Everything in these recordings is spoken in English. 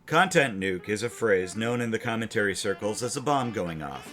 Content nuke is a phrase known in the commentary circles as a bomb going off.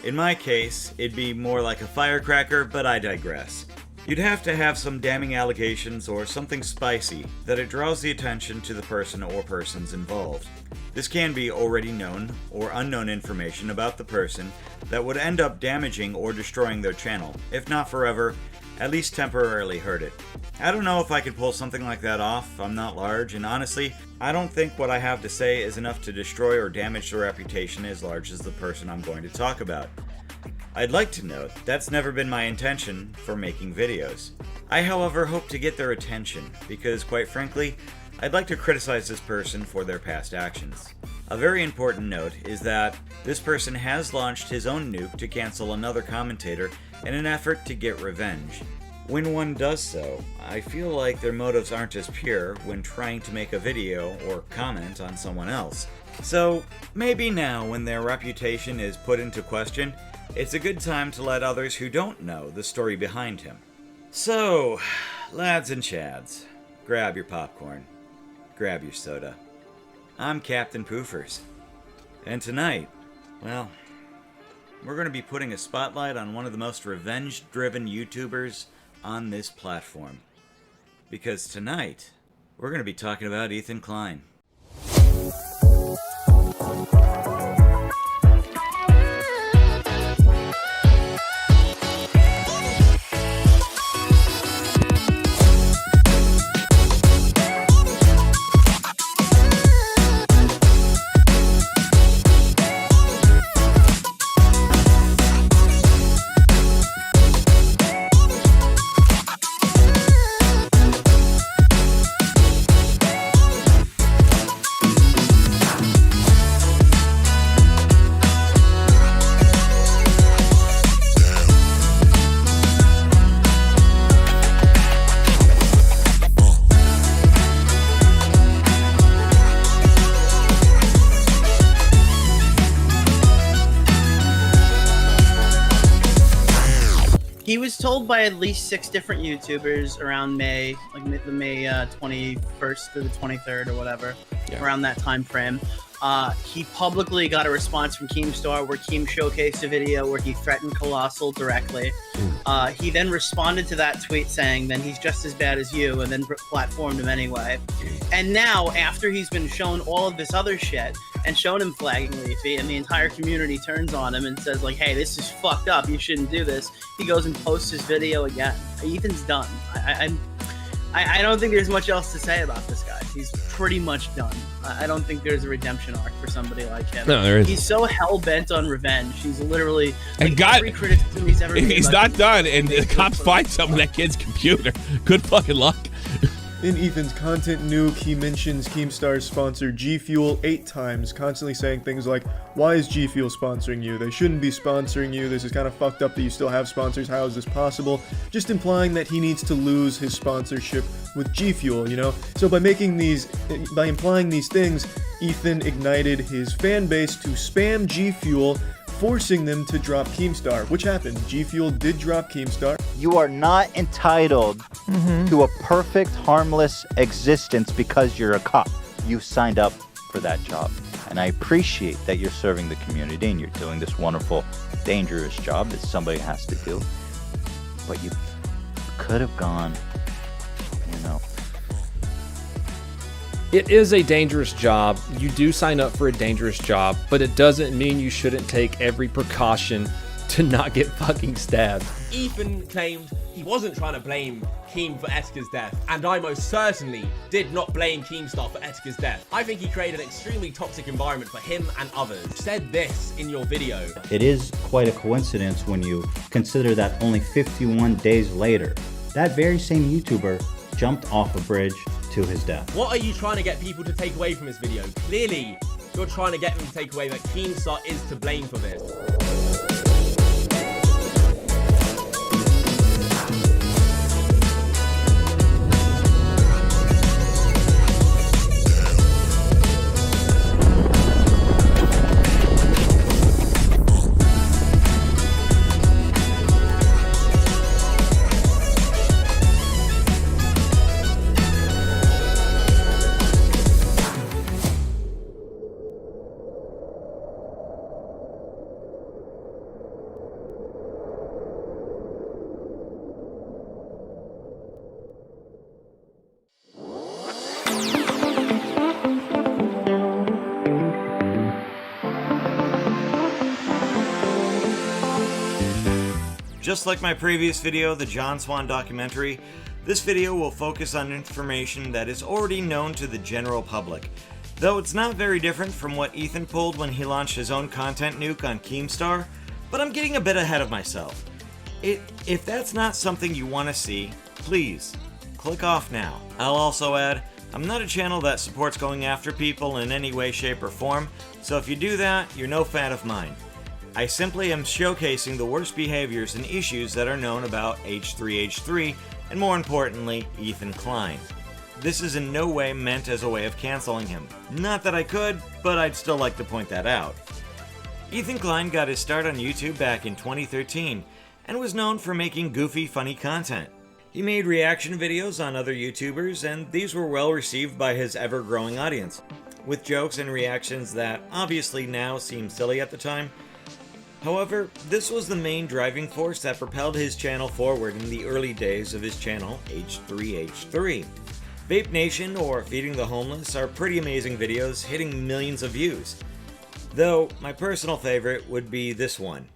In my case, it'd be more like a firecracker, but I digress. You'd have to have some damning allegations or something spicy that it draws the attention to the person or persons involved. This can be already known or unknown information about the person that would end up damaging or destroying their channel, if not forever, at least temporarily hurt it. I don't know if I could pull something like that off. I'm not large, and honestly, I don't think what I have to say is enough to destroy or damage the reputation as large as the person I'm going to talk about. I'd like to note that's never been my intention for making videos. I, however, hope to get their attention because, quite frankly, I'd like to criticize this person for their past actions. A very important note is that this person has launched his own nuke to cancel another commentator in an effort to get revenge. When one does so, I feel like their motives aren't as pure when trying to make a video or comment on someone else. So, maybe now when their reputation is put into question, it's a good time to let others who don't know the story behind him. So, lads and chads, grab your popcorn, grab your soda. I'm Captain Poofers, and tonight, well, we're going to be putting a spotlight on one of the most revenge-driven YouTubers on this platform. Because tonight, we're going to be talking about Ethan Klein. He was told by at least 6 different YouTubers around May, like the May 21st to the 23rd or whatever, around that time frame. He publicly got a response from Keemstar where Keem showcased a video where he threatened Colossal directly. He then responded to that tweet saying, then he's just as bad as you, and then platformed him anyway. And now, after he's been shown all of this other shit, and shown him flagging Leafy, and the entire community turns on him and says, like, hey, this is fucked up, you shouldn't do this, he goes and posts his video again. Ethan's done. I don't think there's much else to say about this guy. He's pretty much done. I don't think there's a redemption arc for somebody like him. No, there isn't. He's so hell-bent on revenge. He's literally... Like, every criticism he's ever made he's not done, and the cops find some of that kid's computer. Good fucking luck. In Ethan's content nuke, he mentions Keemstar's sponsor G Fuel 8 times, constantly saying things like, why is G Fuel sponsoring you? They shouldn't be sponsoring you. This is kind of fucked up that you still have sponsors. How is this possible? Just implying that he needs to lose his sponsorship with G Fuel, you know? So by implying these things, Ethan ignited his fan base to spam G Fuel, forcing them to drop Keemstar, which happened. G Fuel did drop Keemstar. You are not entitled to a perfect, harmless existence because you're a cop. You signed up for that job. And I appreciate that you're serving the community and you're doing this wonderful, dangerous job that somebody has to do. But you could have gone, you know. It is a dangerous job. You do sign up for a dangerous job, but it doesn't mean you shouldn't take every precaution to not get fucking stabbed. Ethan claimed he wasn't trying to blame Keem for Etika's death, and I most certainly did not blame Keemstar for Etika's death. I think he created an extremely toxic environment for him and others. You said this in your video. It is quite a coincidence when you consider that only 51 days later, that very same YouTuber jumped off a bridge to his death. What are you trying to get people to take away from this video? Clearly, you're trying to get them to take away that Keemstar is to blame for this. Just like my previous video, the John Swan documentary, this video will focus on information that is already known to the general public, though it's not very different from what Ethan pulled when he launched his own content nuke on Keemstar, but I'm getting a bit ahead of myself. If that's not something you want to see, please, click off now. I'll also add, I'm not a channel that supports going after people in any way, shape, or form, so if you do that, you're no fan of mine. I simply am showcasing the worst behaviors and issues that are known about H3H3, and more importantly, Ethan Klein. This is in no way meant as a way of canceling him. Not that I could, but I'd still like to point that out. Ethan Klein got his start on YouTube back in 2013, and was known for making goofy, funny content. He made reaction videos on other YouTubers, and these were well received by his ever-growing audience, with jokes and reactions that obviously now seem silly at the time. However, this was the main driving force that propelled his channel forward in the early days of his channel, H3H3. Vape Nation or Feeding the Homeless are pretty amazing videos, hitting millions of views. Though, my personal favorite would be this one.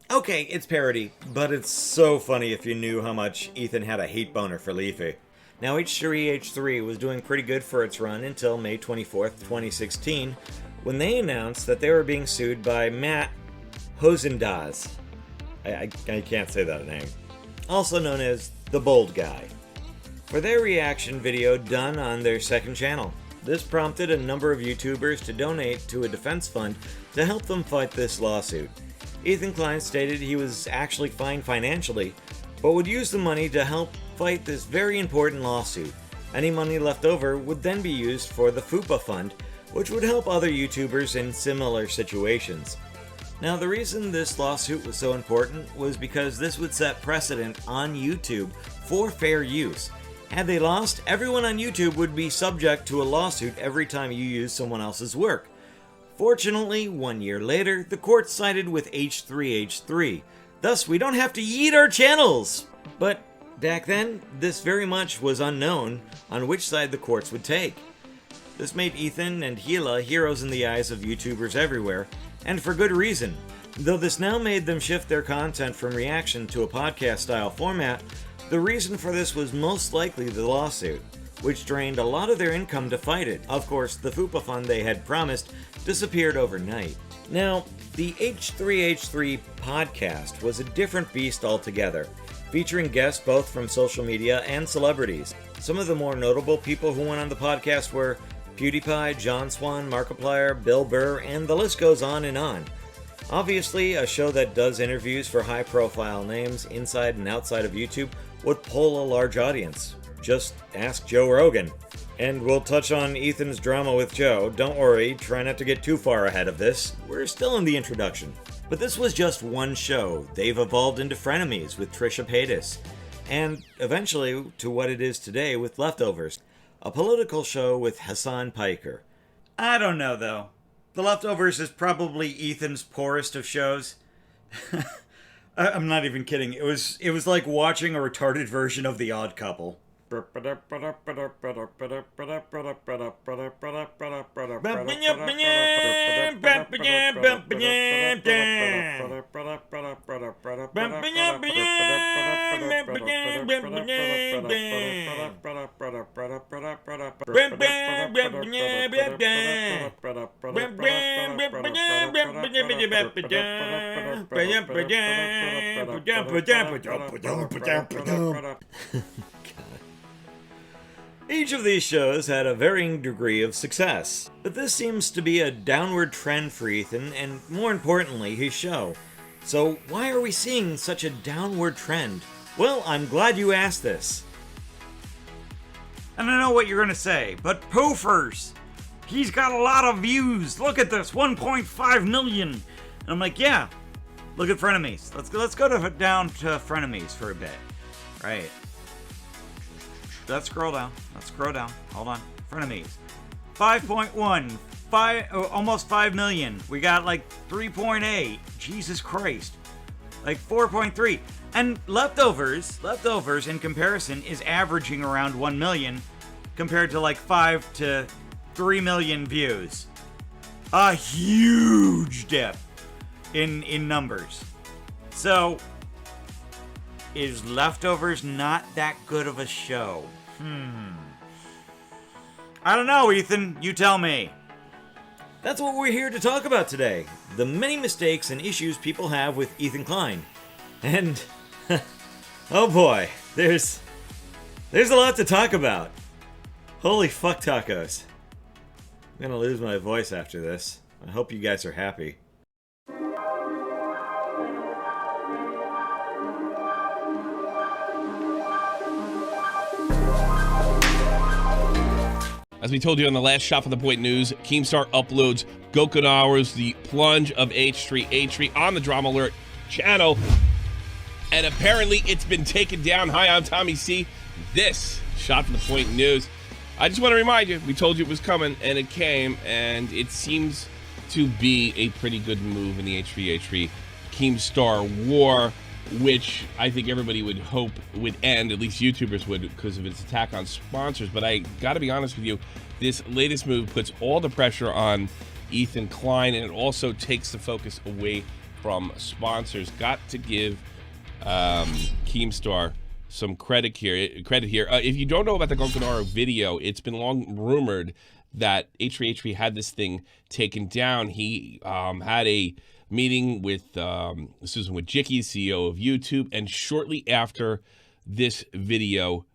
Okay, it's parody, but it's so funny if you knew how much Ethan had a hate boner for Leafy. Now, H3H3 was doing pretty good for its run until May 24th, 2016, when they announced that they were being sued by Matt Hosendaz. I can't say that name. Also known as the Bold Guy, for their reaction video done on their second channel. This prompted a number of YouTubers to donate to a defense fund to help them fight this lawsuit. Ethan Klein stated he was actually fine financially, but would use the money to help fight this very important lawsuit. Any money left over would then be used for the FUPA fund, which would help other YouTubers in similar situations. Now, the reason this lawsuit was so important was because this would set precedent on YouTube for fair use. Had they lost, everyone on YouTube would be subject to a lawsuit every time you use someone else's work. Fortunately, 1 year later, the court sided with H3H3. Thus, we don't have to yeet our channels! But back then, this very much was unknown on which side the courts would take. This made Ethan and Gila heroes in the eyes of YouTubers everywhere, and for good reason. Though this now made them shift their content from reaction to a podcast-style format, the reason for this was most likely the lawsuit, which drained a lot of their income to fight it. Of course, the FUPA fund they had promised disappeared overnight. Now, the H3H3 podcast was a different beast altogether, featuring guests both from social media and celebrities. Some of the more notable people who went on the podcast were PewDiePie, John Swan, Markiplier, Bill Burr, and the list goes on and on. Obviously, a show that does interviews for high-profile names inside and outside of YouTube would pull a large audience. Just ask Joe Rogan. And we'll touch on Ethan's drama with Joe. Don't worry, try not to get too far ahead of this. We're still in the introduction. But this was just one show. They've evolved into frenemies with Trisha Paytas, and eventually to what it is today with Leftovers, a political show with Hassan Piker. I don't know though. The Leftovers is probably Ethan's poorest of shows. I'm not even kidding. It was like watching a retarded version of The Odd Couple. Each of these shows had a varying degree of success, but this seems to be a downward trend for Ethan and, more importantly, his show. So why are we seeing such a downward trend? Well, I'm glad you asked this. And I know what you're gonna say, but poofers! He's got a lot of views! Look at this, 1.5 million! And I'm like, yeah, Look at frenemies. Let's go down to frenemies for a bit. Right. Let's scroll down. Hold on. Frenemies. 5.1. Almost 5 million. We got like 3.8. Jesus Christ. Like 4.3. And leftovers in comparison is averaging around 1 million compared to like 5 to 3 million views. A huge dip in numbers. So, is Leftovers not that good of a show? I don't know, Ethan. You tell me. That's what we're here to talk about today. The many mistakes and issues people have with Ethan Klein. And, oh boy, there's a lot to talk about. Holy fuck tacos. I'm gonna lose my voice after this. I hope you guys are happy. As we told you on the last Shot from the Point news, Keemstar uploads Goku Naru's The Plunge of H3 on the Drama Alert channel. And apparently it's been taken down. Hi, I'm Tommy C. This Shot from the Point news. I just want to remind you, we told you it was coming, and it came, and it seems to be a pretty good move in the H3 Keemstar war, which I think everybody would hope would end, at least YouTubers would, because of its attack on sponsors. But I gotta be honest with you, this latest move puts all the pressure on Ethan Klein, and it also takes the focus away from sponsors. Got to give Keemstar some credit here. If you don't know about the Goku Naru video, it's been long rumored that H3 had this thing taken down. He had a meeting with Susan Wojcicki, CEO of YouTube, and shortly after this video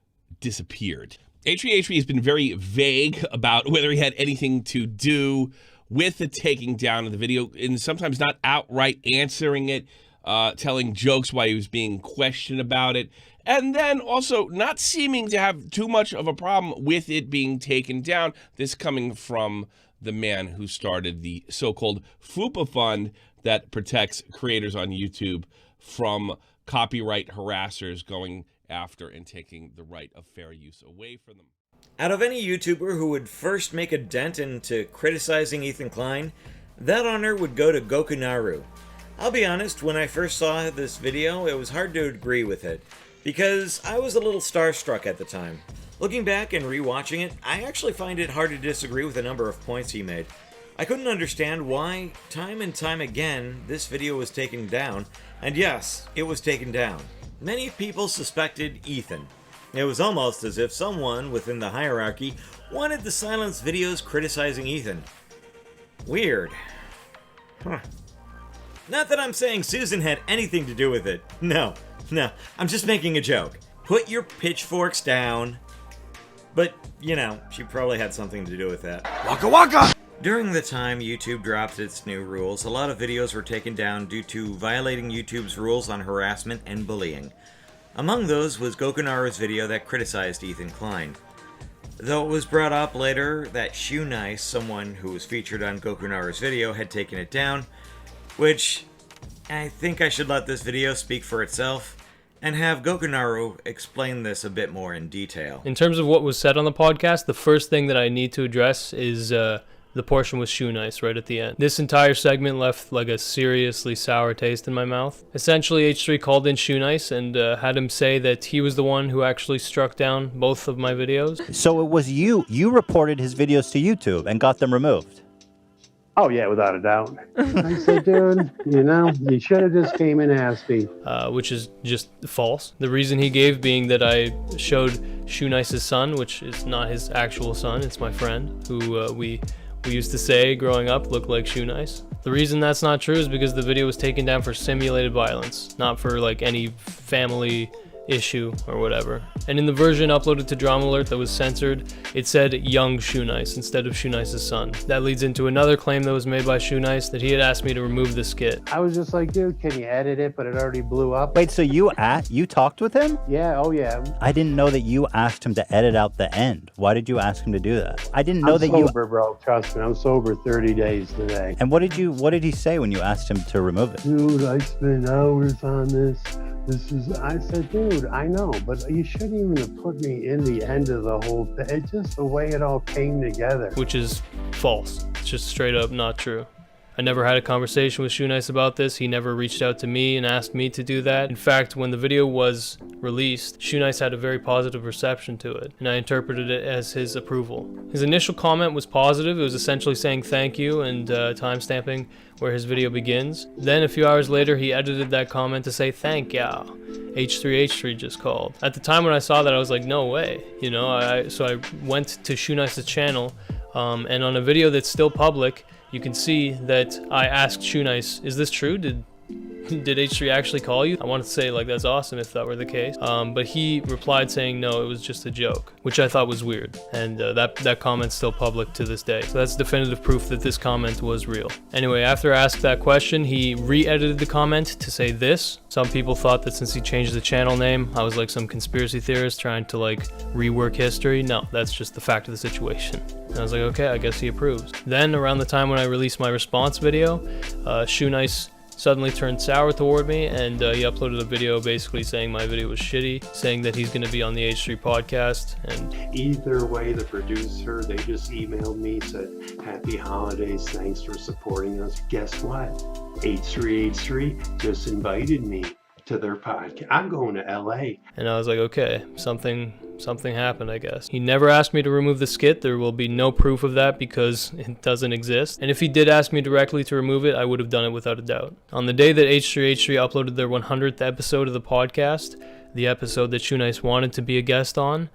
disappeared. H3 has been very vague about whether he had anything to do with the taking down of the video, and sometimes not outright answering it, telling jokes while he was being questioned about it, and then also not seeming to have too much of a problem with it being taken down. This coming from the man who started the so-called FUPA fund that protects creators on YouTube from copyright harassers going after and taking the right of fair use away from them. Out of any YouTuber who would first make a dent into criticizing Ethan Klein, that honor would go to Goku Naru. I'll be honest, when I first saw this video, it was hard to agree with it, because I was a little starstruck at the time. Looking back and rewatching it, I actually find it hard to disagree with a number of points he made. I couldn't understand why, time and time again, this video was taken down, and yes, it was taken down. Many people suspected Ethan. It was almost as if someone within the hierarchy wanted to silence videos criticizing Ethan. Weird. Huh. Not that I'm saying Susan had anything to do with it. No, I'm just making a joke. Put your pitchforks down. But, you know, she probably had something to do with that. Waka waka! During the time YouTube dropped its new rules, a lot of videos were taken down due to violating YouTube's rules on harassment and bullying. Among those was Goku Naru's video that criticized Ethan Klein. Though it was brought up later that Shoe Nice, someone who was featured on Goku Naru's video, had taken it down, which I think I should let this video speak for itself and have Goku Naru explain this a bit more in detail. In terms of what was said on the podcast, the first thing that I need to address is the portion with Shoe Nice right at the end. This entire segment left like a seriously sour taste in my mouth. Essentially, H3 called in Shoe Nice and had him say that he was the one who actually struck down both of my videos. So it was you reported his videos to YouTube and got them removed? Oh, yeah, without a doubt. I said, dude, you know, you should have just came and asked me. Which is just false. The reason he gave being that I showed Shoe Nice's son, which is not his actual son, it's my friend, who we used to say growing up looked like Shoe Nice. The reason that's not true is because the video was taken down for simulated violence, not for like any family issue or whatever. And in the version uploaded to Drama Alert that was censored, it said young Shoenice instead of Shoenice's son. That leads into another claim that was made by Shoenice that he had asked me to remove the skit. I was just like, dude, can you edit it? But it already blew up. Wait, so you talked with him? Yeah, oh yeah. I didn't know that you asked him to edit out the end. Why did you ask him to do that? I didn't know that you... I'm sober, bro. Trust me, I'm sober 30 days today. And what did he say when you asked him to remove it? Dude, I spent hours on this. I said, dude, I know, but you shouldn't even have put me in the end of the whole thing. It's just the way it all came together. Which is false. It's just straight up not true. I never had a conversation with Shoenice about this. He never reached out to me and asked me to do that. In fact, when the video was released, Shoenice had a very positive reception to it, and I interpreted it as his approval. His initial comment was positive. It was essentially saying thank you and timestamping where his video begins. Then a few hours later, he edited that comment to say thank ya. H3H3 just called. At the time when I saw that, I was like, no way. You know, so I went to Shoenice's channel, and on a video that's still public, you can see that I asked Shoenice, is this true? Did H3 actually call you? I wanted to say, like, that's awesome if that were the case. But he replied saying, no, it was just a joke, which I thought was weird. And that comment's still public to this day. So that's definitive proof that this comment was real. Anyway, after I asked that question, he re-edited the comment to say this. Some people thought that since he changed the channel name, I was like some conspiracy theorist trying to like rework history. No, that's just the fact of the situation. And I was like, okay, I guess he approves. Then around the time when I released my response video, Shoenice suddenly turned sour toward me, and he uploaded a video basically saying my video was shitty, saying that he's going to be on the H3 podcast. And either way, the producer, they just emailed me, said, happy holidays, thanks for supporting us. Guess what? H3H3 just invited me to their podcast. I'm going to LA. And I was like, okay, something happened, I guess. He never asked me to remove the skit. There will be no proof of that because it doesn't exist. And if he did ask me directly to remove it, I would have done it without a doubt. On the day that H3H3 uploaded their 100th episode of the podcast, the episode that Shoenice wanted to be a guest on,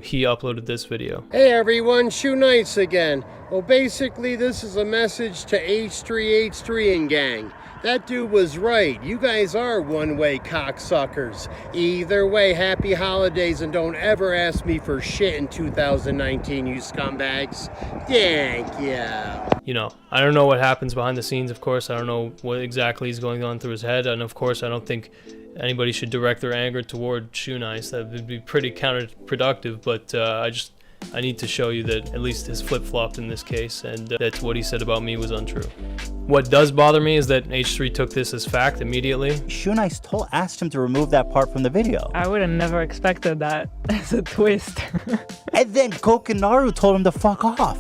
he uploaded this video. Hey everyone, Shoenice again. Well, basically this is a message to H3H3 and gang. That dude was right. You guys are one-way cocksuckers. Either way, happy holidays, and don't ever ask me for shit in 2019, you scumbags. Thank you. You know, I don't know what happens behind the scenes, of course. I don't know what exactly is going on through his head, and of course I don't think anybody should direct their anger toward Shoenice. That would be pretty counterproductive, but I need to show you that at least his flip-flopped in this case, and that what he said about me was untrue. What does bother me is that H3 took this as fact immediately. Shoenice asked him to remove that part from the video. I would have never expected that as a twist. And then Goku Naru told him to fuck off.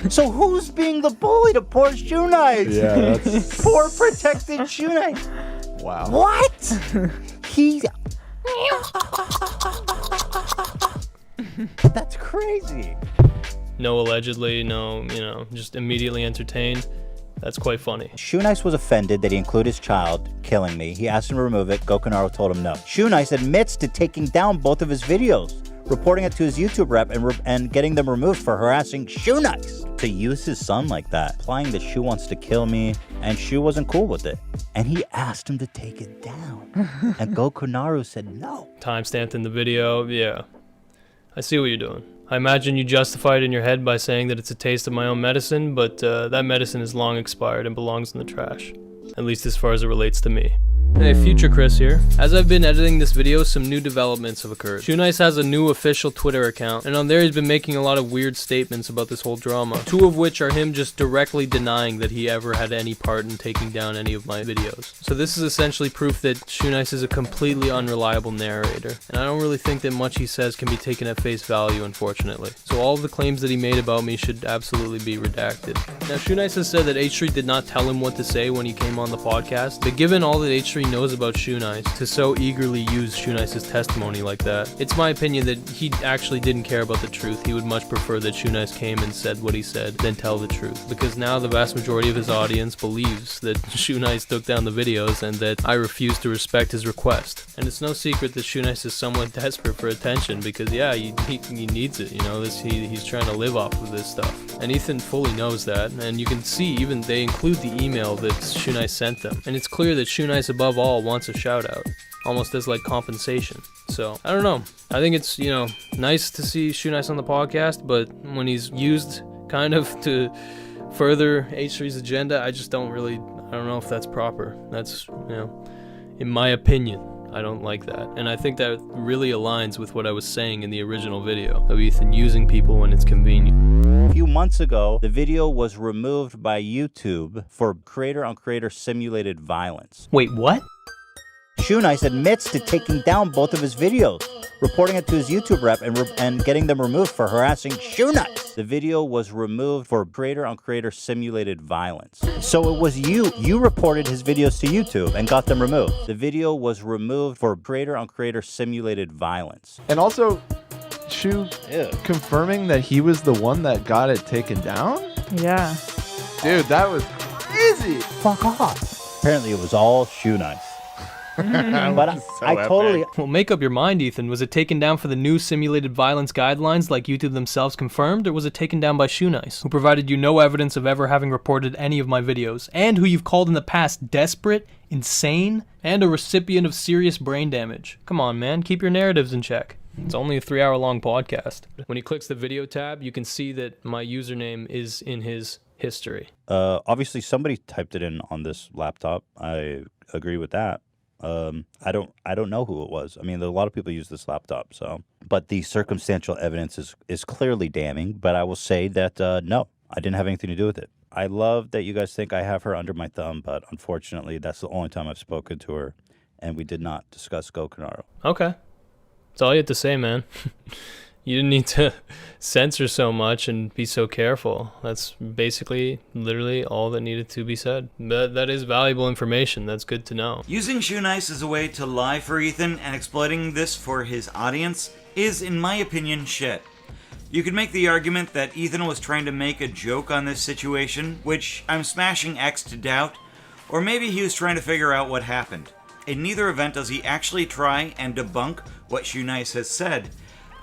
So who's being the bully to poor Shoenice? Yeah, that's... Poor protected Shoenice. Wow. What? That's crazy. No allegedly, no, just immediately entertained. That's quite funny. Shoenice was offended that he included his child killing me. He asked him to remove it. Goku Naru told him no. Shoenice admits to taking down both of his videos, reporting it to his YouTube rep and getting them removed for harassing Shoenice. To use his son like that, implying that Shu wants to kill me, and Shu wasn't cool with it. And he asked him to take it down. And Goku Naru said no. Timestamped in the video, yeah. I see what you're doing. I imagine you justify it in your head by saying that it's a taste of my own medicine, but that medicine is long expired and belongs in the trash. At least as far as it relates to me. Hey, Future Chris here. As I've been editing this video, some new developments have occurred. Shoenice has a new official Twitter account, and on there he's been making a lot of weird statements about this whole drama. Two of which are him just directly denying that he ever had any part in taking down any of my videos. So this is essentially proof that Shoenice is a completely unreliable narrator, and I don't really think that much he says can be taken at face value, unfortunately. So all of the claims that he made about me should absolutely be redacted. Now, Shoenice has said that H3 did not tell him what to say when he came on the podcast, but given all that H3 knows about Shoenice, to so eagerly use Shoenice's testimony like that, it's my opinion that he actually didn't care about the truth. He would much prefer that Shoenice came and said what he said than tell the truth, because now the vast majority of his audience believes that Shoenice took down the videos and that I refuse to respect his request. And it's no secret that Shoenice is somewhat desperate for attention because, yeah, he needs it, he's trying to live off of this stuff. And Ethan fully knows that, and you can see even they include the email that Shoenice sent them. And it's clear that Shoenice above all wants a shout out. almost as like compensation. So I don't know. I think it's, you know, nice to see Shoe Nice on the podcast, but when he's used kind of to further H3's agenda, I don't know if that's proper. That's, you know, in my opinion, I don't like that. And I think that really aligns with what I was saying in the original video of Ethan using people when it's convenient. A few months ago, the video was removed by YouTube for creator-on-creator simulated violence. Wait, what? Shoe Nice admits to taking down both of his videos, reporting it to his YouTube rep and getting them removed for harassing Shoe Nice. The video was removed for creator-on-creator simulated violence. So it was you reported his videos to YouTube and got them removed. The video was removed for creator-on-creator simulated violence. And also, Shoe confirming that he was the one that got it taken down? Yeah. Dude, that was crazy. Fuck off. Apparently it was all Shoe Nice. But I totally... Well, make up your mind, Ethan. Was it taken down for the new simulated violence guidelines like YouTube themselves confirmed, or was it taken down by Shoe Nice, who provided you no evidence of ever having reported any of my videos, and who you've called in the past desperate, insane, and a recipient of serious brain damage? Come on, man. Keep your narratives in check. It's only a 3-hour-long podcast. When he clicks the video tab, you can see that my username is in his history. Obviously, somebody typed it in on this laptop. I agree with that. I don't know who it was. I mean, a lot of people use this laptop, so. But the circumstantial evidence is clearly damning, but I will say that, no, I didn't have anything to do with it. I love that you guys think I have her under my thumb, but unfortunately, that's the only time I've spoken to her, and we did not discuss Goku Naru. Okay. That's all you had to say, man. You didn't need to censor so much and be so careful. That's basically, literally all that needed to be said. That is valuable information. That's good to know. Using Shoe Nice as a way to lie for Ethan and exploiting this for his audience is, in my opinion, shit. You could make the argument that Ethan was trying to make a joke on this situation, which I'm smashing X to doubt, or maybe he was trying to figure out what happened. In neither event does he actually try and debunk what Shoe Nice has said.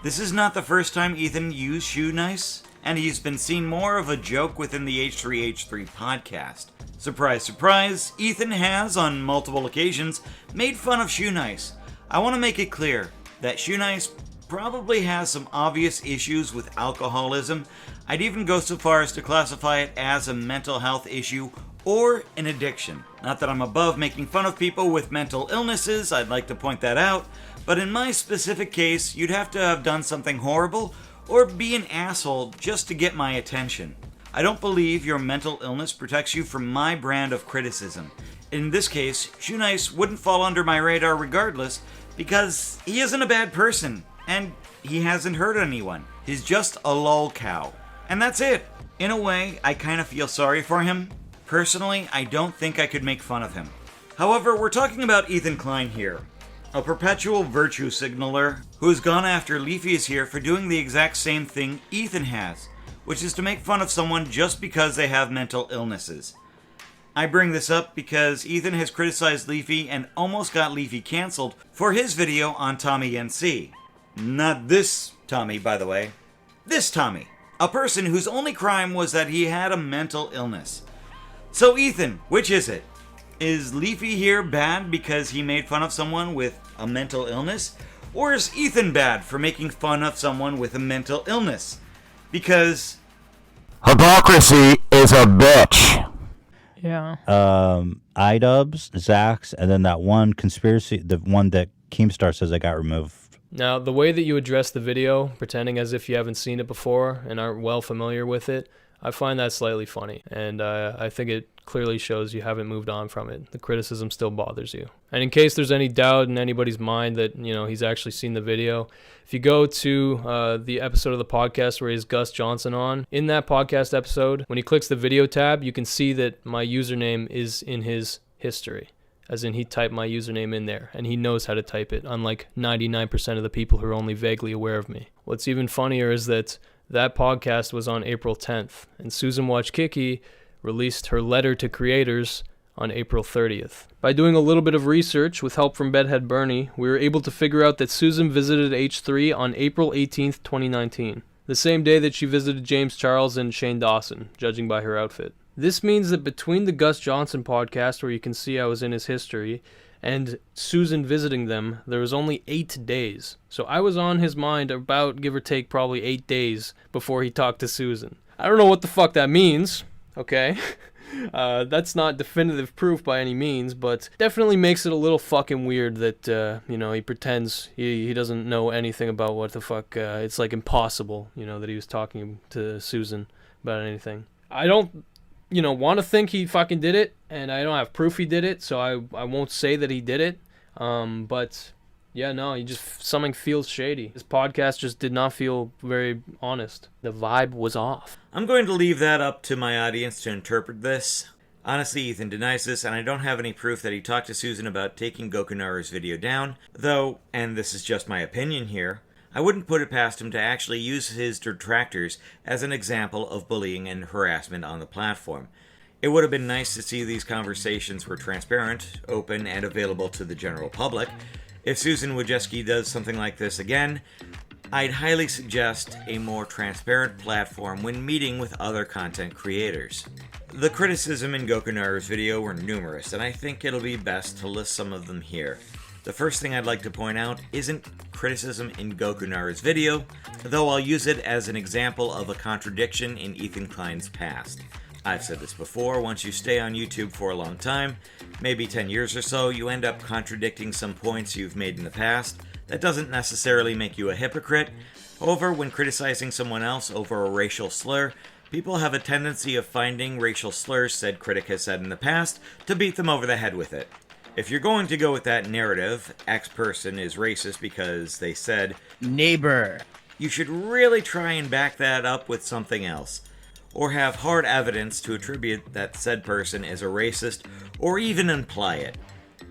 This is not the first time Ethan used Shoe Nice, and he's been seen more of a joke within the H3H3 podcast. Surprise, surprise, Ethan has, on multiple occasions, made fun of Shoe Nice. I want to make it clear that Shoe Nice probably has some obvious issues with alcoholism. I'd even go so far as to classify it as a mental health issue or an addiction. Not that I'm above making fun of people with mental illnesses, I'd like to point that out, but in my specific case, you'd have to have done something horrible or be an asshole just to get my attention. I don't believe your mental illness protects you from my brand of criticism. In this case, Shoe Nice wouldn't fall under my radar regardless because he isn't a bad person and he hasn't hurt anyone. He's just a lol cow. And that's it. In a way, I kind of feel sorry for him. Personally, I don't think I could make fun of him. However, we're talking about Ethan Klein here, a perpetual virtue signaler who has gone after Leafy is here for doing the exact same thing Ethan has, which is to make fun of someone just because they have mental illnesses. I bring this up because Ethan has criticized Leafy and almost got Leafy cancelled for his video on Tommy NC. Not this Tommy, by the way. This Tommy. A person whose only crime was that he had a mental illness. So Ethan, which is it? Is Leafy here bad because he made fun of someone with a mental illness? Or is Ethan bad for making fun of someone with a mental illness? Because Hypocrisy is a bitch. Yeah. iDubbbz, Zax, and then that one conspiracy, the one that Keemstar says I got removed. Now, the way that you address the video, pretending as if you haven't seen it before and aren't well familiar with it, I find that slightly funny, and I think it clearly shows you haven't moved on from it. The criticism still bothers you. And in case there's any doubt in anybody's mind that, you know, he's actually seen the video, if you go to the episode of the podcast where he has Gus Johnson on, in that podcast episode, when he clicks the video tab, you can see that my username is in his history. As in, he typed my username in there, and he knows how to type it, unlike 99% of the people who are only vaguely aware of me. What's even funnier is that podcast was on April 10th, and Susan Watch Kiki released her letter to creators on April 30th. By doing a little bit of research with help from Bedhead Bernie, we were able to figure out that Susan visited H3 on April 18th, 2019, the same day that she visited James Charles and Shane Dawson, judging by her outfit. This means that between the Gus Johnson podcast, where you can see I was in his history, and Susan visiting them, there was only 8 days. So I was on his mind about, give or take, probably 8 days before he talked to Susan. I don't know what the fuck that means, okay? That's not definitive proof by any means, but definitely makes it a little fucking weird that, you know, he pretends he doesn't know anything about what the fuck, it's like impossible, you know, that he was talking to Susan about anything. I don't, you know, want to think he fucking did it, and I don't have proof he did it, so I won't say that he did it, but yeah, no, something feels shady. This podcast just did not feel very honest. The vibe was off. I'm going to leave that up to my audience to interpret this. Honestly, Ethan denies this, and I don't have any proof that he talked to Susan about taking Goku Naru's video down, though, and this is just my opinion here, I wouldn't put it past him to actually use his detractors as an example of bullying and harassment on the platform. It would have been nice to see these conversations were transparent, open, and available to the general public. If Susan Wojcicki does something like this again, I'd highly suggest a more transparent platform when meeting with other content creators. The criticism in Goku Naru's video were numerous, and I think it'll be best to list some of them here. The first thing I'd like to point out isn't criticism in Goku Naru's video, though I'll use it as an example of a contradiction in Ethan Klein's past. I've said this before, once you stay on YouTube for a long time, maybe 10 years or so, you end up contradicting some points you've made in the past. That doesn't necessarily make you a hypocrite. However, when criticizing someone else over a racial slur, people have a tendency of finding racial slurs said critic has said in the past to beat them over the head with it. If you're going to go with that narrative, X person is racist because they said neighbor, you should really try and back that up with something else, or have hard evidence to attribute that said person is a racist, or even imply it.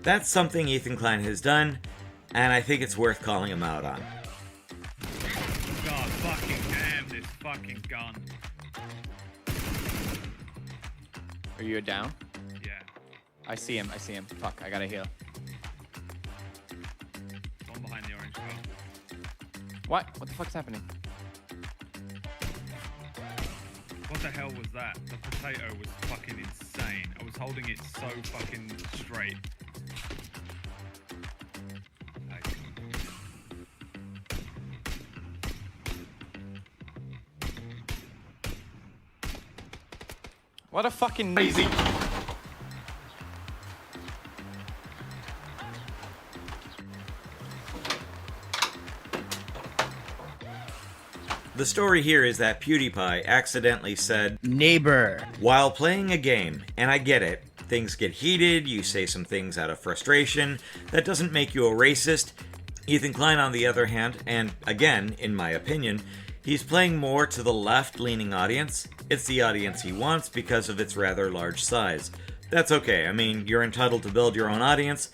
That's something Ethan Klein has done, and I think it's worth calling him out on. God fucking damn this fucking gun. Are you down? Yeah. I see him. Fuck, I gotta heal. One behind the orange car. What? What the fuck's happening? What the hell was that? The potato was fucking insane. I was holding it so fucking straight. What a fucking crazy. The story here is that PewDiePie accidentally said neighbor while playing a game, and I get it. Things get heated, you say some things out of frustration. That doesn't make you a racist. Ethan Klein, on the other hand, and again, in my opinion, he's playing more to the left-leaning audience. It's the audience he wants because of its rather large size. That's okay, I mean, you're entitled to build your own audience,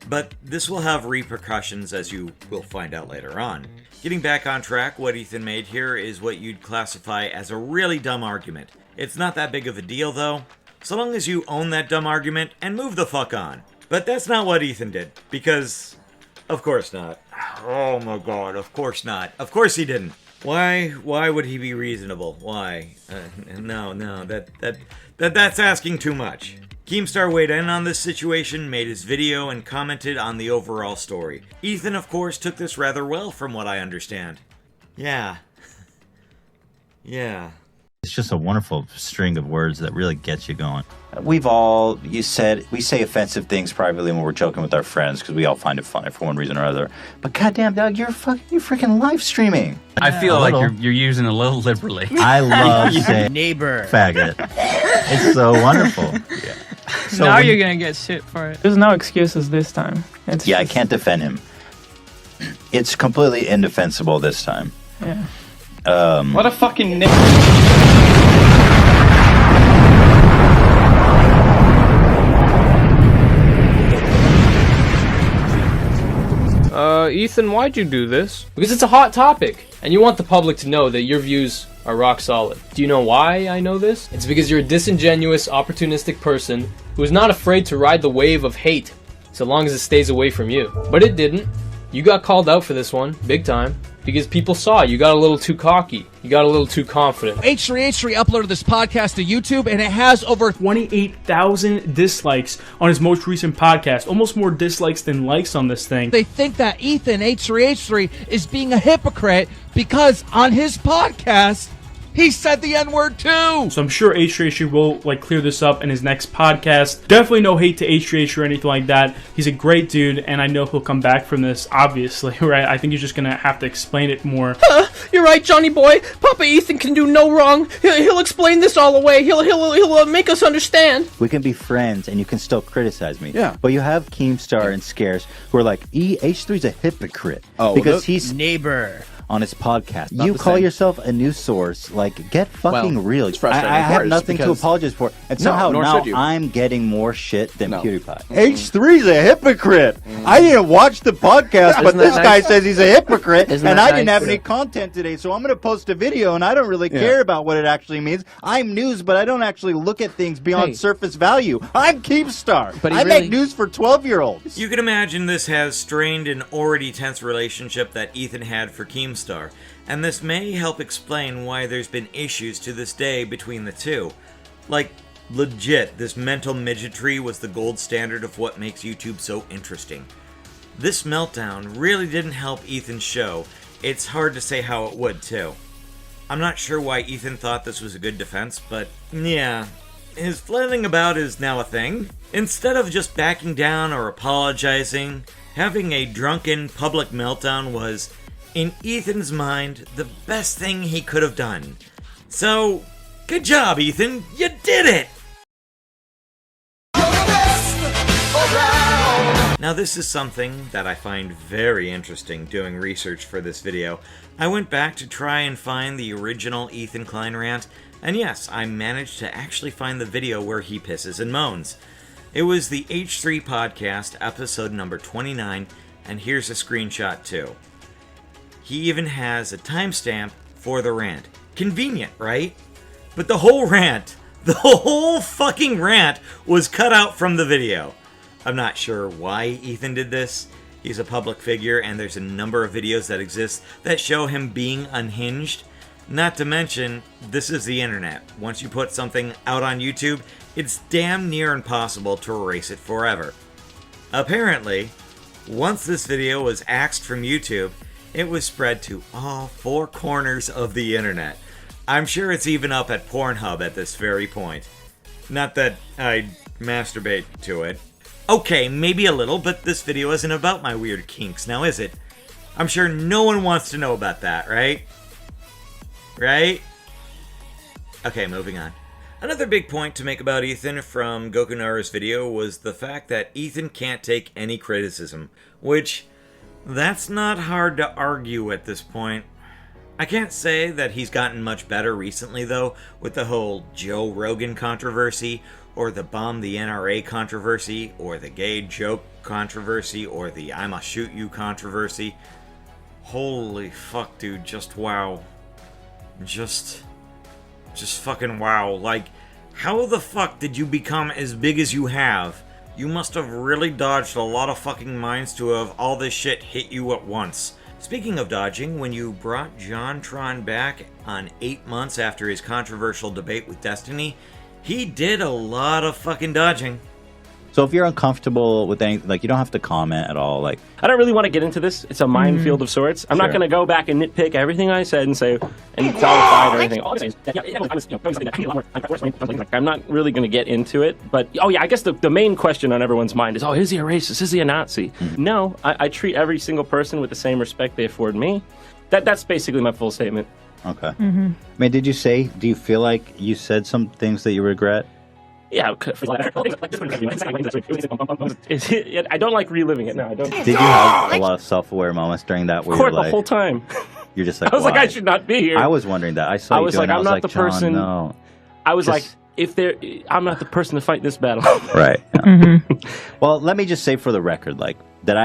but this will have repercussions, as you will find out later on. Getting back on track, what Ethan made here is what you'd classify as a really dumb argument. It's not that big of a deal, though, so long as you own that dumb argument and move the fuck on. But that's not what Ethan did, because of course not. Oh my god, of course not. Of course he didn't. Why would he be reasonable? Why? No, that's asking too much. Keemstar weighed in on this situation, made his video, and commented on the overall story. Ethan, of course, took this rather well from what I understand. Yeah. It's just a wonderful string of words that really gets you going. We say offensive things privately when we're joking with our friends because we all find it funny for one reason or other. But goddamn, dog, you're freaking live streaming. I feel like you're using it a little liberally. I love saying neighbor faggot. It's so wonderful. Yeah. So now you're gonna get shit for it. There's no excuses this time. I can't defend him. It's completely indefensible this time. Yeah. What a fucking Ethan, why'd you do this? Because it's a hot topic, and you want the public to know that your views are rock solid. Do you know why I know this? It's because you're a disingenuous, opportunistic person who is not afraid to ride the wave of hate, so long as it stays away from you. But it didn't. You got called out for this one, big time. because people saw you got a little too cocky. You got a little too confident. H3H3 uploaded this podcast to YouTube, and it has over 28,000 dislikes on his most recent podcast. Almost more dislikes than likes on this thing. They think that Ethan H3H3 is being a hypocrite because on his podcast, he said the N-word too! So I'm sure H3H3 will clear this up in his next podcast. Definitely no hate to H3H3 or anything like that. He's a great dude, and I know he'll come back from this, obviously, right? I think he's just gonna have to explain it more. You're right, Johnny boy. Papa Ethan can do no wrong. He'll explain this all away. He'll make us understand. We can be friends, and you can still criticize me. Yeah. But you have Keemstar and Scares who are like, H3's a hypocrite. Oh, because he's neighbor on his podcast. Not You the call same. yourself a news source. Get fucking real. it's frustrating I have part is nothing to because- apologize for. And No, somehow nor now should you. I'm getting more shit than No. PewDiePie. H3's a hypocrite. I didn't watch the podcast, but Isn't that this guy nice? says he's a hypocrite, Isn't and that I didn't nice? have any content today, so I'm going to post a video, and I don't really care about what it actually means. I'm news, but I don't actually look at things beyond Hey. surface value. I'm Keemstar. But he I really- make news for 12-year-olds. You can imagine this has strained an already tense relationship that Ethan had for Keemstar, and this may help explain why there's been issues to this day between the two. Legit, this mental midgetry was the gold standard of what makes YouTube so interesting. This meltdown really didn't help Ethan's show. It's hard to say how it would, too. I'm not sure why Ethan thought this was a good defense, but yeah, his flailing about is now a thing. Instead of just backing down or apologizing, having a drunken public meltdown was, in Ethan's mind, the best thing he could have done. So, good job, Ethan. You did it! Now this is something that I find very interesting doing research for this video. I went back to try and find the original Ethan Klein rant, and yes, I managed to actually find the video where he pisses and moans. It was the H3 podcast, episode number 29, and here's a screenshot too. He even has a timestamp for the rant. Convenient, right? But the whole fucking rant was cut out from the video. I'm not sure why Ethan did this. He's a public figure, and there's a number of videos that exist that show him being unhinged. Not to mention, this is the internet. Once you put something out on YouTube, it's damn near impossible to erase it forever. Apparently, once this video was axed from YouTube, it was spread to all four corners of the internet. I'm sure it's even up at Pornhub at this very point. Not that I masturbate to it. Okay, maybe a little, but this video isn't about my weird kinks, now is it? I'm sure no one wants to know about that, right? Right? Okay, moving on. Another big point to make about Ethan from Goku Naru's video was the fact that Ethan can't take any criticism, which, that's not hard to argue at this point. I can't say that he's gotten much better recently, though, with the whole Joe Rogan controversy, or the bomb the NRA controversy, or the gay joke controversy, or the I'ma shoot you controversy. Holy fuck, dude, just wow. Just fucking wow. How the fuck did you become as big as you have? You must have really dodged a lot of fucking mines to have all this shit hit you at once. Speaking of dodging, when you brought JonTron back on 8 months after his controversial debate with Destiny, he did a lot of fucking dodging. So if you're uncomfortable with anything, you don't have to comment at all. I don't really want to get into this. It's a minefield of sorts. I'm not going to go back and nitpick everything I said and say and qualify or anything. All I'm saying is, I'm not really going to get into it. But I guess the main question on everyone's mind is, is he a racist? Is he a Nazi? No, I treat every single person with the same respect they afford me. That's basically my full statement. Okay. I mean, do you feel like you said some things that you regret? Yeah, I don't like reliving it. No, I don't. Did you have a lot of self-aware moments during that? Where Of course, you're the whole time. You're just like, I was like, why? I should not be here. I was wondering that. I saw I you was doing like, it. I'm not the John, person. No. I was like, I'm not the person to fight this battle. Right. Yeah. Well, let me just say for the record, that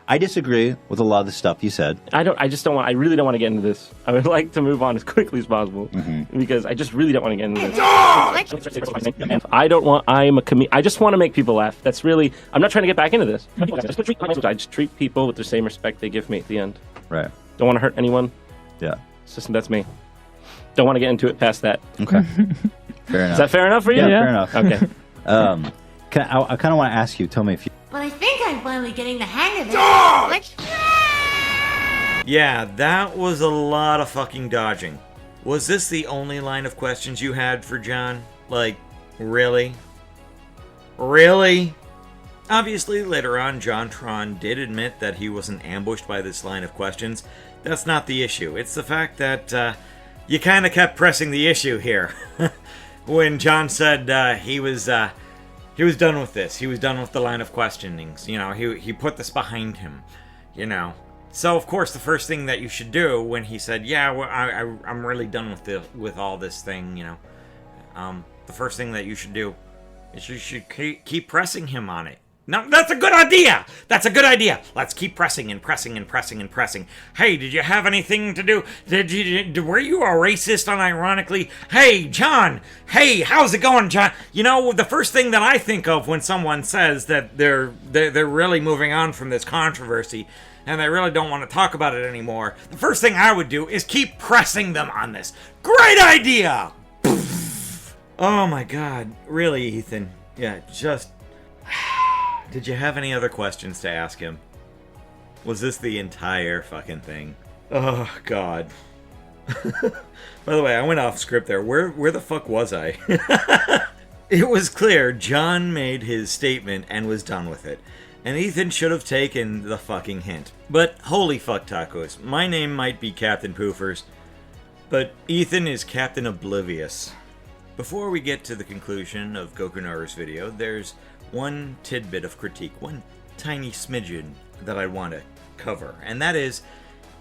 I disagree with a lot of the stuff you said. I really don't want to get into this. I would like to move on as quickly as possible because I just really don't want to get into this. I just want to make people laugh. That's really, I'm not trying to get back into this. I just treat people with the same respect they give me at the end. Right. Don't want to hurt anyone. Yeah. It's just, that's me. Don't want to get into it past that. Okay. Fair enough. Is that fair enough for you? Yeah, fair enough. Okay. I kind of want to ask you, tell me if you... But I think I'm finally getting the hang of it. Let's Yeah, that was a lot of fucking dodging. Was this the only line of questions you had for John? Like, really? Really? Obviously, later on, John Tron did admit that he wasn't ambushed by this line of questions. That's not the issue. It's the fact that you kind of kept pressing the issue here. When John said he was done with this. He was done with the line of questionings. You know, he put this behind him. You know. So, of course, the first thing that you should do when he said, yeah, well, I'm really done with all this thing, you know, the first thing that you should do is you should keep pressing him on it. No, that's a good idea! That's a good idea! Let's keep pressing and pressing and pressing and pressing. Hey, did you have anything to do? Were you a racist unironically? Hey, John! Hey, how's it going, John? You know, the first thing that I think of when someone says that they're really moving on from this controversy and they really don't want to talk about it anymore, the first thing I would do is keep pressing them on this. Great idea! Oh my god. Really, Ethan? Yeah, just... Did you have any other questions to ask him? Was this the entire fucking thing? Oh, God. By the way, I went off script there. Where the fuck was I? It was clear John made his statement and was done with it. And Ethan should have taken the fucking hint. But holy fuck tacos. My name might be Captain Poofers, but Ethan is Captain Oblivious. Before we get to the conclusion of Goku Naru's video, there's one tidbit of critique, one tiny smidgen that I want to cover, and that is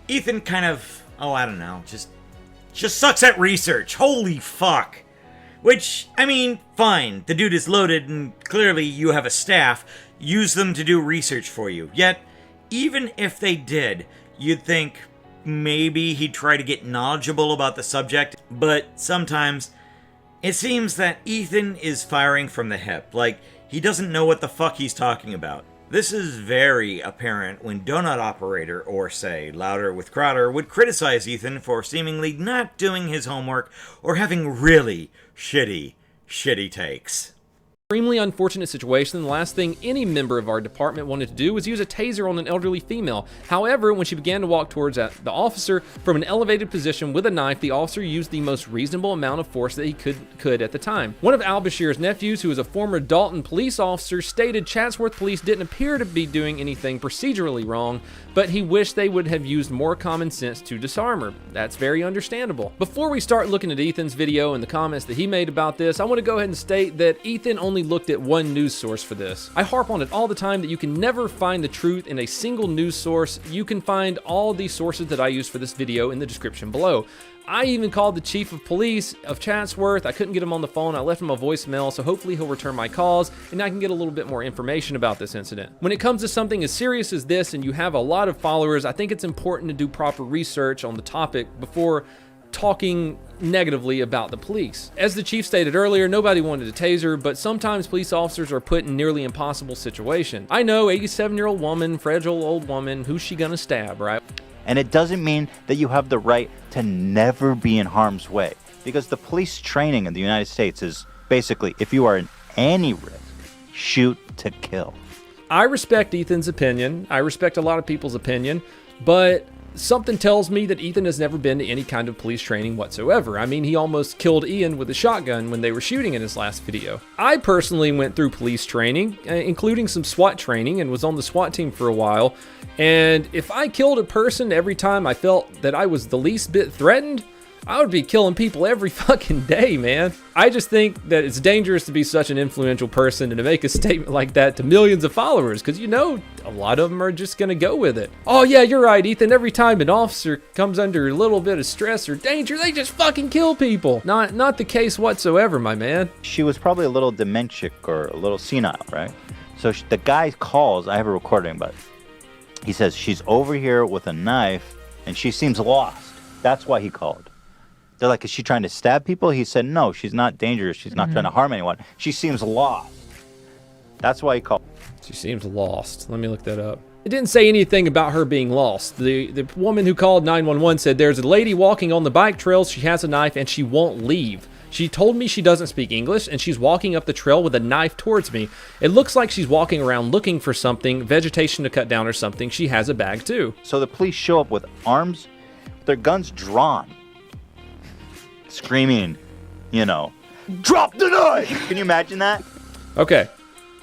Ethan kind of, I don't know, just sucks at research. Holy fuck. Which, I mean, fine, the dude is loaded and clearly you have a staff, use them to do research for you. Yet, even if they did, you'd think maybe he'd try to get knowledgeable about the subject, but sometimes it seems that Ethan is firing from the hip, like he doesn't know what the fuck he's talking about. This is very apparent when Donut Operator, or say, Louder with Crowder, would criticize Ethan for seemingly not doing his homework or having really shitty takes. Extremely unfortunate situation. The last thing any member of our department wanted to do was use a taser on an elderly female. However, when she began to walk towards the officer from an elevated position with a knife, the officer used the most reasonable amount of force that he could at the time. One of Al-Bashir's nephews, who is a former Dalton police officer, stated Chatsworth police didn't appear to be doing anything procedurally wrong, but he wished they would have used more common sense to disarm her. That's very understandable. Before we start looking at Ethan's video and the comments that he made about this, I want to go ahead and state that Ethan only looked at one news source for this. I harp on it all the time that you can never find the truth in a single news source. You can find all the sources that I use for this video in the description below. I even called the chief of police of Chatsworth. I couldn't get him on the phone. I left him a voicemail, so hopefully he'll return my calls and I can get a little bit more information about this incident. When it comes to something as serious as this and you have a lot of followers, I think it's important to do proper research on the topic before talking negatively about the police. As the chief stated earlier, nobody wanted a taser, but sometimes police officers are put in nearly impossible situations. I know, 87-year-old woman, fragile old woman, who's she gonna stab, right? And it doesn't mean that you have the right to never be in harm's way, because the police training in the United States is basically, if you are in any risk, shoot to kill. I respect Ethan's opinion. I respect a lot of people's opinion, but something tells me that Ethan has never been to any kind of police training whatsoever. I mean, he almost killed Ian with a shotgun when they were shooting in his last video. I personally went through police training, including some SWAT training, and was on the SWAT team for a while. And if I killed a person every time I felt that I was the least bit threatened, I would be killing people every fucking day, man. I just think that it's dangerous to be such an influential person and to make a statement like that to millions of followers, because you know, a lot of them are just gonna go with it. Oh yeah, you're right, Ethan. Every time an officer comes under a little bit of stress or danger, they just fucking kill people. Not the case whatsoever, my man. She was probably a little dementic or a little senile, right? So the guy calls, I have a recording, but he says, she's over here with a knife and she seems lost. That's why he called. They're like, is she trying to stab people? He said, no, she's not dangerous. She's not trying to harm anyone. She seems lost. That's why he called. She seems lost. Let me look that up. It didn't say anything about her being lost. The woman who called 911 said there's a lady walking on the bike trails. She has a knife and she won't leave. She told me she doesn't speak English and she's walking up the trail with a knife towards me. It looks like she's walking around looking for something, vegetation to cut down or something. She has a bag too. So the police show up with arms, their guns drawn, screaming, you know, drop the knife! Can you imagine that? Okay.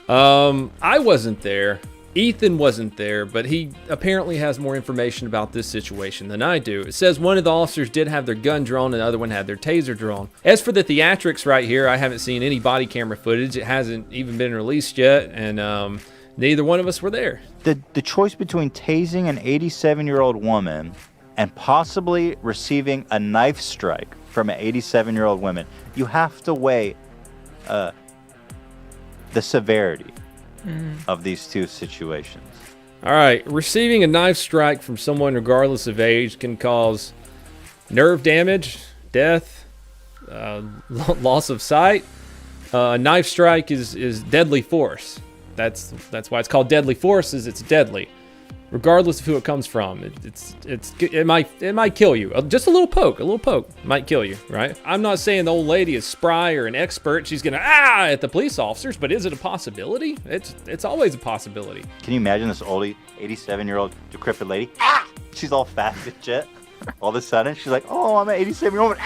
I wasn't there. Ethan wasn't there, but he apparently has more information about this situation than I do. It says one of the officers did have their gun drawn and the other one had their taser drawn. As for the theatrics right here, I haven't seen any body camera footage. It hasn't even been released yet, and neither one of us were there. The choice between tasing an 87-year-old woman and possibly receiving a knife strike from an 87-year-old woman, you have to weigh the severity of these two situations. All right, receiving a knife strike from someone regardless of age can cause nerve damage, death, loss of sight. A knife strike is deadly force. That's why it's called deadly force, is it's deadly. Regardless of who it comes from, it might kill you. Just a little poke might kill you, right? I'm not saying the old lady is spry or an expert. She's gonna at the police officers, but is it a possibility? It's always a possibility. Can you imagine this old 87-year-old decrepit lady? She's all fat and shit. All of a sudden, she's like, "Oh, I'm an 87-year-old."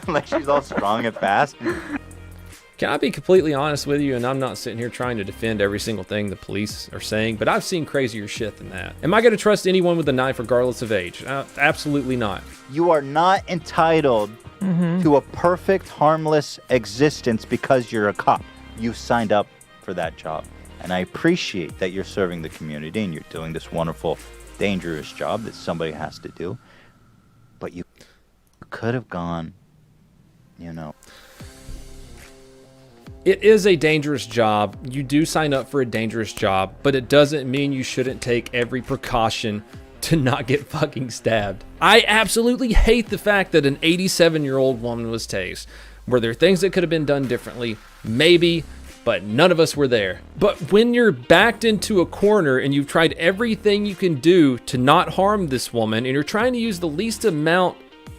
Like she's all strong and fast. Can I be completely honest with you? And I'm not sitting here trying to defend every single thing the police are saying, but I've seen crazier shit than that. Am I going to trust anyone with a knife regardless of age? Absolutely not. You are not entitled to a perfect, harmless existence because you're a cop. You signed up for that job. And I appreciate that you're serving the community and you're doing this wonderful, dangerous job that somebody has to do. But you could have gone, you know. It is a dangerous job. You do sign up for a dangerous job, but it doesn't mean you shouldn't take every precaution to not get fucking stabbed. I absolutely hate the fact that an 87-year-old woman was tased. Were there things that could have been done differently? Maybe, but none of us were there. But when you're backed into a corner and you've tried everything you can do to not harm this woman and you're trying to use the least amount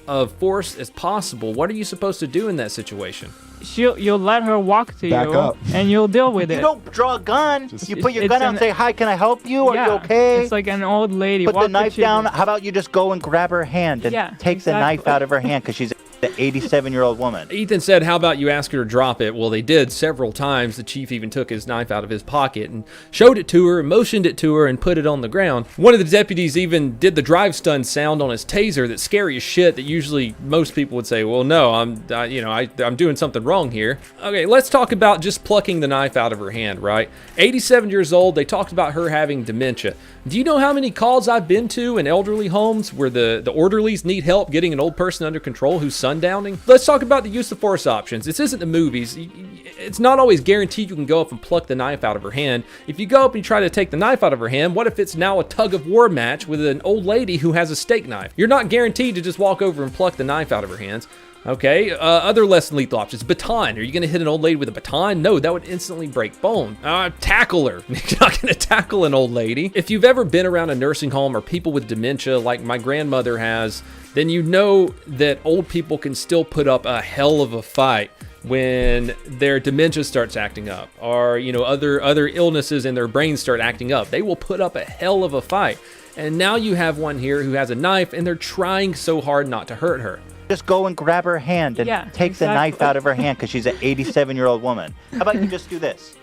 of force as possible, what are you supposed to do in that situation? You'll let her walk to Back you, up. and you'll deal with it. You don't draw a gun. You put your gun out and say, "Hi, can I help you? Are yeah, you okay?" It's like an old lady. Put the walk knife to down. How about you just go and grab her hand and take the knife out of her hand because she's the 87-year-old woman. Ethan said, how about you ask her to drop it? Well, they did several times. The chief even took his knife out of his pocket and showed it to her, motioned it to her, and put it on the ground. One of the deputies even did the drive stun sound on his taser that's scary as shit that usually most people would say, well, no, I'm doing something wrong here. Okay, let's talk about just plucking the knife out of her hand, right? 87 years old, they talked about her having dementia. Do you know how many calls I've been to in elderly homes where the orderlies need help getting an old person under control who's sundowning? Let's talk about the use of force options. This isn't the movies. It's not always guaranteed you can go up and pluck the knife out of her hand. If you go up and try to take the knife out of her hand, what if it's now a tug of war match with an old lady who has a steak knife? You're not guaranteed to just walk over and pluck the knife out of her hands. Okay, other less than lethal options. Baton. Are you going to hit an old lady with a baton? No, that would instantly break bone. Tackle her. You're not going to tackle an old lady. If you've ever been around a nursing home or people with dementia like my grandmother has, then you know that old people can still put up a hell of a fight when their dementia starts acting up, or other illnesses in their brains start acting up. They will put up a hell of a fight. And now you have one here who has a knife and they're trying so hard not to hurt her. Just go and grab her hand and take the knife out of her hand because she's an 87-year-old woman. How about you just do this?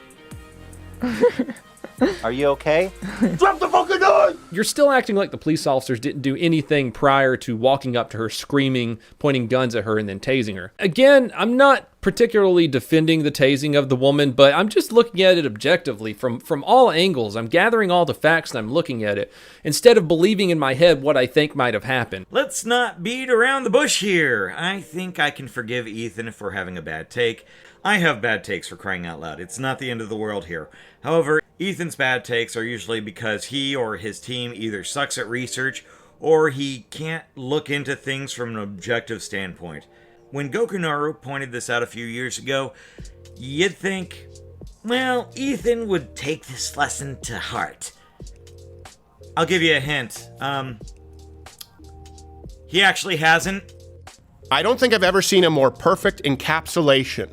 Are you okay? Drop the fucking knife! You're still acting like the police officers didn't do anything prior to walking up to her, screaming, pointing guns at her, and then tasing her. Again, I'm not particularly defending the tasing of the woman, but I'm just looking at it objectively from all angles. I'm gathering all the facts and I'm looking at it instead of believing in my head what I think might have happened. Let's not beat around the bush here. I think I can forgive Ethan for having a bad take. I have bad takes, for crying out loud. It's not the end of the world here. However, Ethan's bad takes are usually because he or his team either sucks at research or he can't look into things from an objective standpoint. When Goku Naru pointed this out a few years ago, you'd think, well, Ethan would take this lesson to heart. I'll give you a hint. He actually hasn't. I don't think I've ever seen a more perfect encapsulation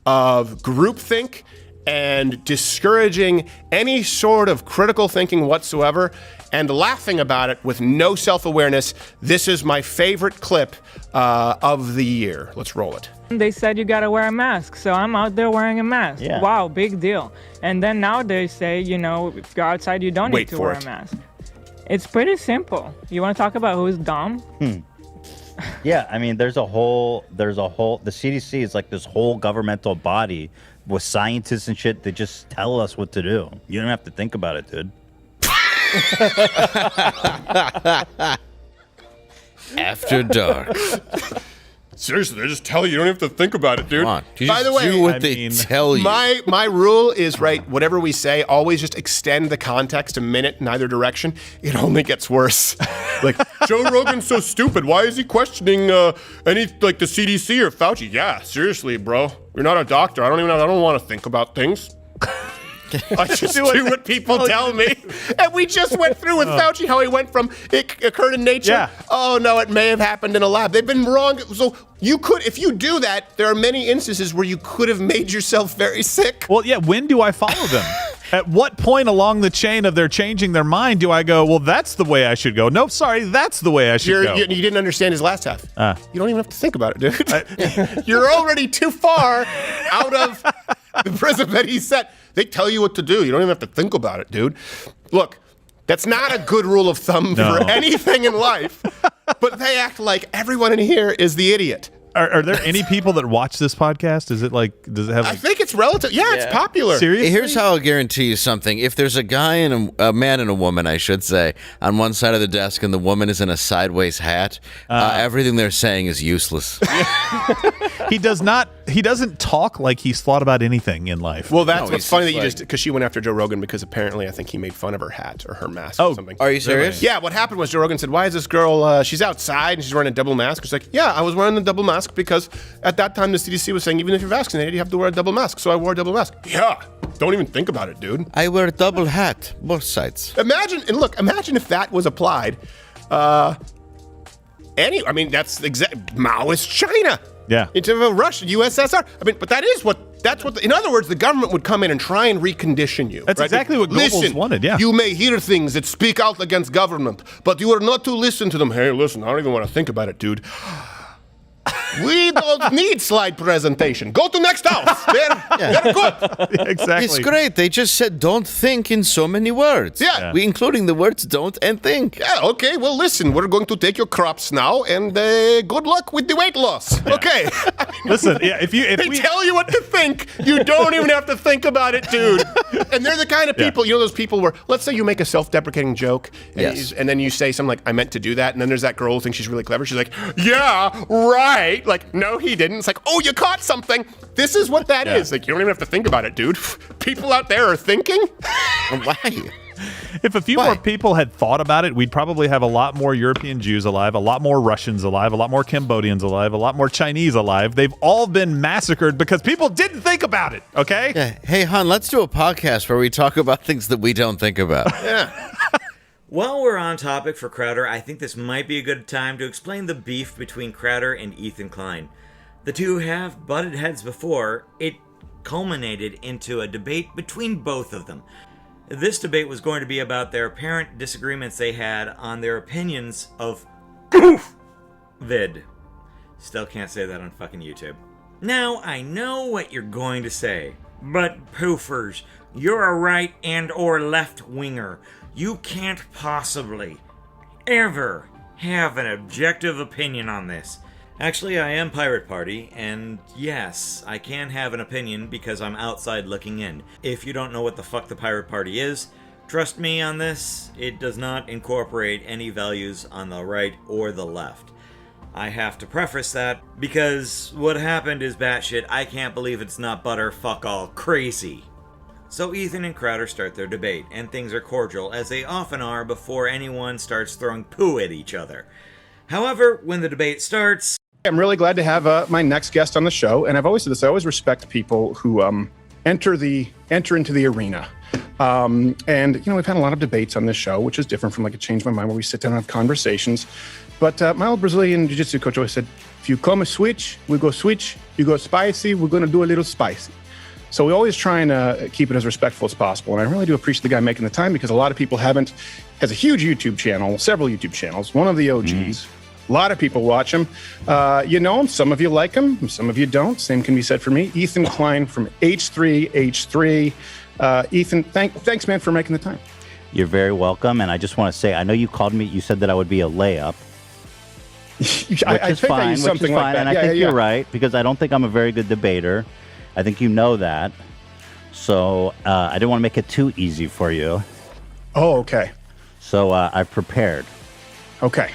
of groupthink and discouraging any sort of critical thinking whatsoever and laughing about it with no self-awareness. This is my favorite clip of the year. Let's roll it. They said you gotta wear a mask, so I'm out there wearing a mask. Yeah. Wow, big deal. And then now they say, you know, if you're outside, you don't Wait need to for wear it. a mask. It's pretty simple. You want to talk about who's dumb? Yeah, I mean, the CDC is like this whole governmental body with scientists and shit that just tell us what to do. You don't have to think about it, dude. After dark. Seriously, they just tell you. You don't have to think about it, dude. Come on, you By just the way, do what they tell you. My rule is, right, whatever we say, always just extend the context a minute in either direction. It only gets worse. Like, Joe Rogan's so stupid. Why is he questioning any, like, the CDC or Fauci? Yeah, seriously, bro. You're not a doctor. I don't want to think about things. I just do what people tell me. And we just went through with Fauci how he went from it occurred in nature. Yeah. Oh no, it may have happened in a lab. They've been wrong. So you could, if you do that, there are many instances where you could have made yourself very sick. Well, yeah, when do I follow them? At what point along the chain of their changing their mind do I go, well, that's the way I should go? Nope, sorry, that's the way I should go. You didn't understand his last half. You don't even have to think about it, dude. You're already too far out of the prism that he set. They tell you what to do. You don't even have to think about it, dude. Look, that's not a good rule of thumb for anything in life, but they act like everyone in here is the idiot. Are there any people that watch this podcast? Is it like, does it have like... I think it's relative. Yeah, it's popular. Seriously? Here's how I'll guarantee you something. If there's a guy and a man and a woman, I should say, on one side of the desk and the woman is in a sideways hat, everything they're saying is useless. He doesn't talk like he's thought about anything in life. Well, that's what's funny that you just, because she went after Joe Rogan because apparently I think he made fun of her hat or her mask or something. Are you serious? Yeah, what happened was Joe Rogan said, why is this girl, she's outside and she's wearing a double mask. She's like, yeah, I was wearing the double mask because at that time the CDC was saying even if you're vaccinated, you have to wear a double mask. So I wore a double mask. Yeah, don't even think about it, dude. I wear a double hat, both sides. Imagine if that was applied. I mean, that's Maoist China. Yeah. Into Russia, USSR. I mean, but that's what, in other words, the government would come in and try and recondition you. That's exactly what globals wanted, yeah. You may hear things that speak out against government, but you are not to listen to them. Hey, listen, I don't even want to think about it, dude. We don't need slide presentation. Go to next house. They're good. Exactly. It's great. They just said don't think in so many words. Yeah. We including the words don't and think. Yeah, okay. Well, listen, we're going to take your crops now, and good luck with the weight loss. Yeah. Okay. Listen, if they tell you what to think, you don't even have to think about it, dude. And they're the kind of people, you know, those people where, let's say you make a self-deprecating joke, and then you say something like, I meant to do that, and then there's that girl who thinks she's really clever. She's like, yeah, right. Like, no, he didn't. It's like, oh, you caught something. This is what that is. Like, you don't even have to think about it, dude. People out there are thinking. Why? If a few more people had thought about it, we'd probably have a lot more European Jews alive, a lot more Russians alive, a lot more Cambodians alive, a lot more Chinese alive. They've all been massacred because people didn't think about it, okay? Yeah. Hey, hon, let's do a podcast where we talk about things that we don't think about. Yeah. While we're on topic for Crowder, I think this might be a good time to explain the beef between Crowder and Ethan Klein. The two have butted heads before. It culminated into a debate between both of them. This debate was going to be about their apparent disagreements they had on their opinions of vid. Still can't say that on fucking YouTube. Now, I know what you're going to say, but poofers, you're a right and or left winger. You can't possibly, ever, have an objective opinion on this. Actually, I am Pirate Party, and yes, I can have an opinion because I'm outside looking in. If you don't know what the fuck the Pirate Party is, trust me on this, it does not incorporate any values on the right or the left. I have to preface that because what happened is batshit, I can't believe it's not butter fuck all crazy. So Ethan and Crowder start their debate, and things are cordial, as they often are before anyone starts throwing poo at each other. However, when the debate starts... I'm really glad to have my next guest on the show, and I've always said this, I always respect people who enter into the arena. And, we've had a lot of debates on this show, which is different from like a Change My Mind where we sit down and have conversations. But my old Brazilian jiu-jitsu coach always said, if you come a switch, we go switch. You go spicy, we're going to do a little spicy. So we always try and keep it as respectful as possible. And I really do appreciate the guy making the time because a lot of people has a huge YouTube channel, several YouTube channels, one of the OGs. A lot of people watch him. You know him. Some of you like him. Some of you don't. Same can be said for me. Ethan Klein from H3H3. Ethan, thanks, man, for making the time. You're very welcome. And I just want to say, I know you called me. You said that I would be a layup. I think I used something like that. And I think you're right because I don't think I'm a very good debater. I think you know that. So I didn't want to make it too easy for you. Oh, okay. So I've prepared. Okay.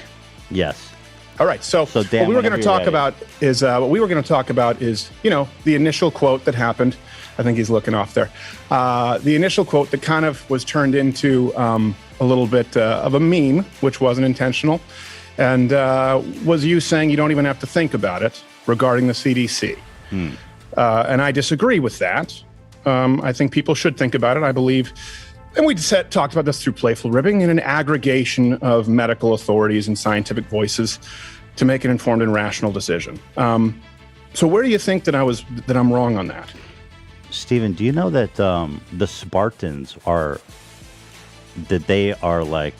Yes. All right. So what we were going to talk about is the initial quote that happened. I think he's looking off there. The initial quote that kind of was turned into a little bit of a meme, which wasn't intentional, and was you saying you don't even have to think about it regarding the CDC. And I disagree with that. I think people should think about it. I believe, and we talked about this through Playful Ribbing, in an aggregation of medical authorities and scientific voices to make an informed and rational decision. So where do you think that I'm wrong on that? Stephen, do you know that the Spartans are like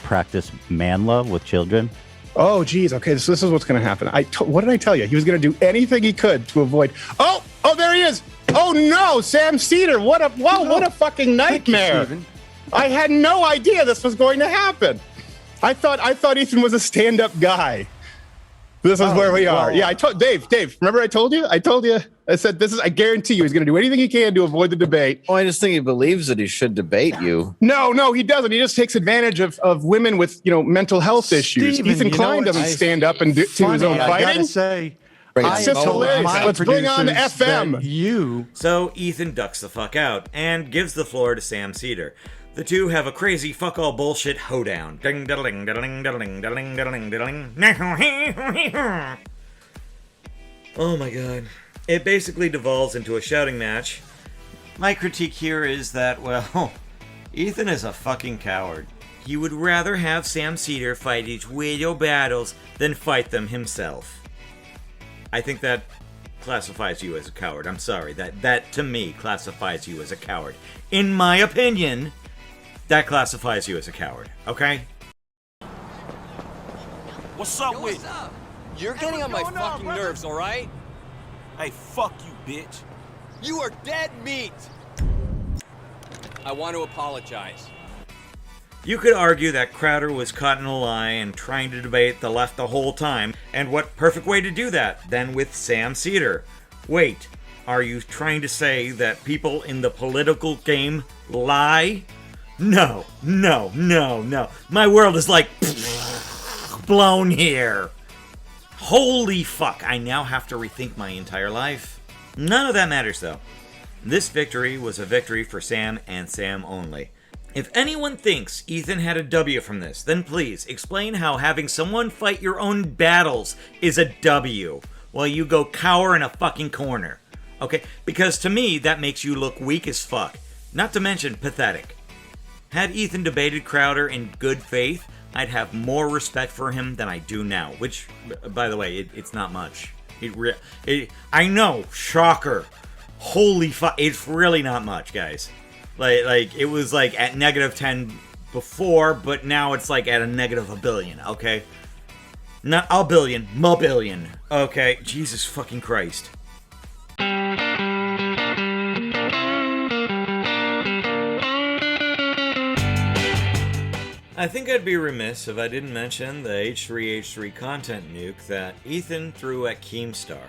practice man love with children? Oh, geez. Okay, so this is what's going to happen. What did I tell you? He was going to do anything he could to avoid. Oh, there he is. Oh no, Sam Cedar. What a fucking nightmare. I had no idea this was going to happen. I thought Ethan was a stand-up guy. This is where we are. Yeah, I told Dave, remember I told you? I said I guarantee you he's going to do anything he can to avoid the debate. Well, I just think he believes that he should debate you. No, he doesn't. He just takes advantage of women with, mental health issues. Steven, Ethan Klein doesn't stand up and do his own fighting. I gotta say, it's just hilarious. Let's bring on FM. So Ethan ducks the fuck out and gives the floor to Sam Cedar. The two have a crazy fuck all bullshit hoedown. Ding diddling diddling diddling diddling diddling diddling. Oh my god. It basically devolves into a shouting match. My critique here is that, well, Ethan is a fucking coward. He would rather have Sam Cedar fight each video battles than fight them himself. I think that classifies you as a coward. I'm sorry. That to me classifies you as a coward. In my opinion, that classifies you as a coward, okay? What's up with you? You're getting on my fucking nerves, alright? Hey, fuck you, bitch. You are dead meat! I want to apologize. You could argue that Crowder was caught in a lie and trying to debate the left the whole time, and what perfect way to do that than with Sam Cedar? Wait, are you trying to say that people in the political game lie? No. My world is like blown here. Holy fuck, I now have to rethink my entire life. None of that matters though. This victory was a victory for Sam and Sam only. If anyone thinks Ethan had a W from this, then please explain how having someone fight your own battles is a W while you go cower in a fucking corner. Okay? Because to me, that makes you look weak as fuck. Not to mention pathetic. Had Ethan debated Crowder in good faith, I'd have more respect for him than I do now. Which, by the way, it's not much. I know, shocker. Holy fuck, it's really not much, guys. Like it was like at -10 before, but now it's like at a -1 billion, okay? Not a billion, billion. Okay, Jesus fucking Christ. I think I'd be remiss if I didn't mention the H3H3 content nuke that Ethan threw at Keemstar,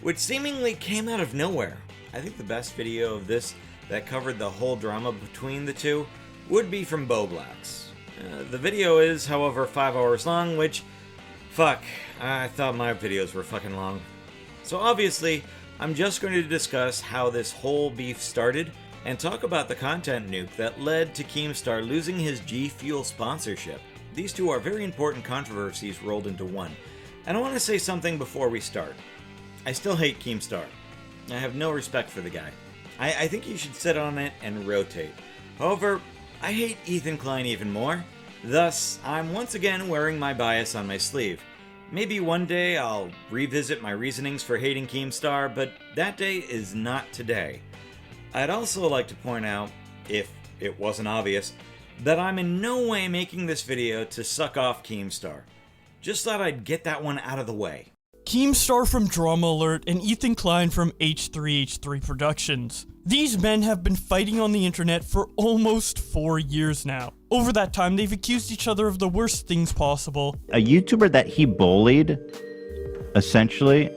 which seemingly came out of nowhere. I think the best video of this that covered the whole drama between the two would be from Boblax. The video is, however, 5 hours long, which, fuck, I thought my videos were fucking long. So obviously, I'm just going to discuss how this whole beef started and talk about the content nuke that led to Keemstar losing his G Fuel sponsorship. These two are very important controversies rolled into one. And I want to say something before we start. I still hate Keemstar. I have no respect for the guy. I think you should sit on it and rotate. However, I hate Ethan Klein even more. Thus, I'm once again wearing my bias on my sleeve. Maybe one day I'll revisit my reasonings for hating Keemstar, but that day is not today. I'd also like to point out, if it wasn't obvious, that I'm in no way making this video to suck off Keemstar. Just thought I'd get that one out of the way. Keemstar from Drama Alert and Ethan Klein from H3H3 Productions. These men have been fighting on the internet for almost 4 years now. Over that time, they've accused each other of the worst things possible. A YouTuber that he bullied, essentially,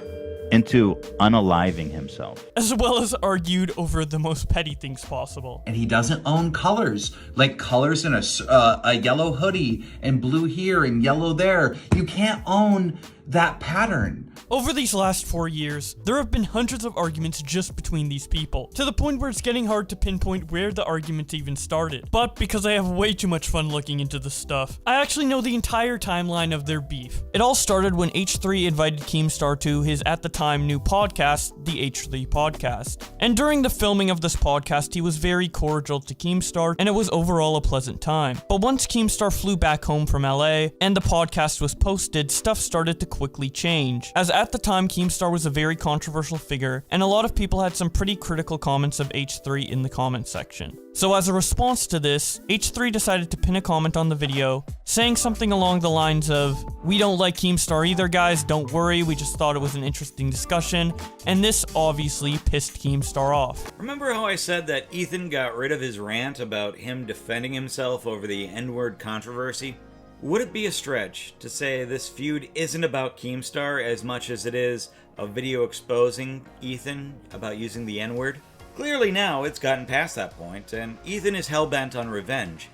into unaliving himself. As well as argued over the most petty things possible. And he doesn't own colors, like colors in a yellow hoodie and blue here and yellow there. You can't own that pattern. Over these last 4 years, there have been hundreds of arguments just between these people, to the point where it's getting hard to pinpoint where the argument even started. But because I have way too much fun looking into this stuff, I actually know the entire timeline of their beef. It all started when H3 invited Keemstar to his at the time new podcast, the H3 Podcast. And during the filming of this podcast, he was very cordial to Keemstar, and it was overall a pleasant time. But once Keemstar flew back home from LA, and the podcast was posted, stuff started to quickly change. As at the time, Keemstar was a very controversial figure, and a lot of people had some pretty critical comments of H3 in the comment section. So as a response to this, H3 decided to pin a comment on the video, saying something along the lines of, "We don't like Keemstar either, guys, don't worry, we just thought it was an interesting discussion," and this obviously pissed Keemstar off. Remember how I said that Ethan got rid of his rant about him defending himself over the N-word controversy? Would it be a stretch to say this feud isn't about Keemstar as much as it is a video exposing Ethan about using the N-word? Clearly now it's gotten past that point, and Ethan is hell-bent on revenge.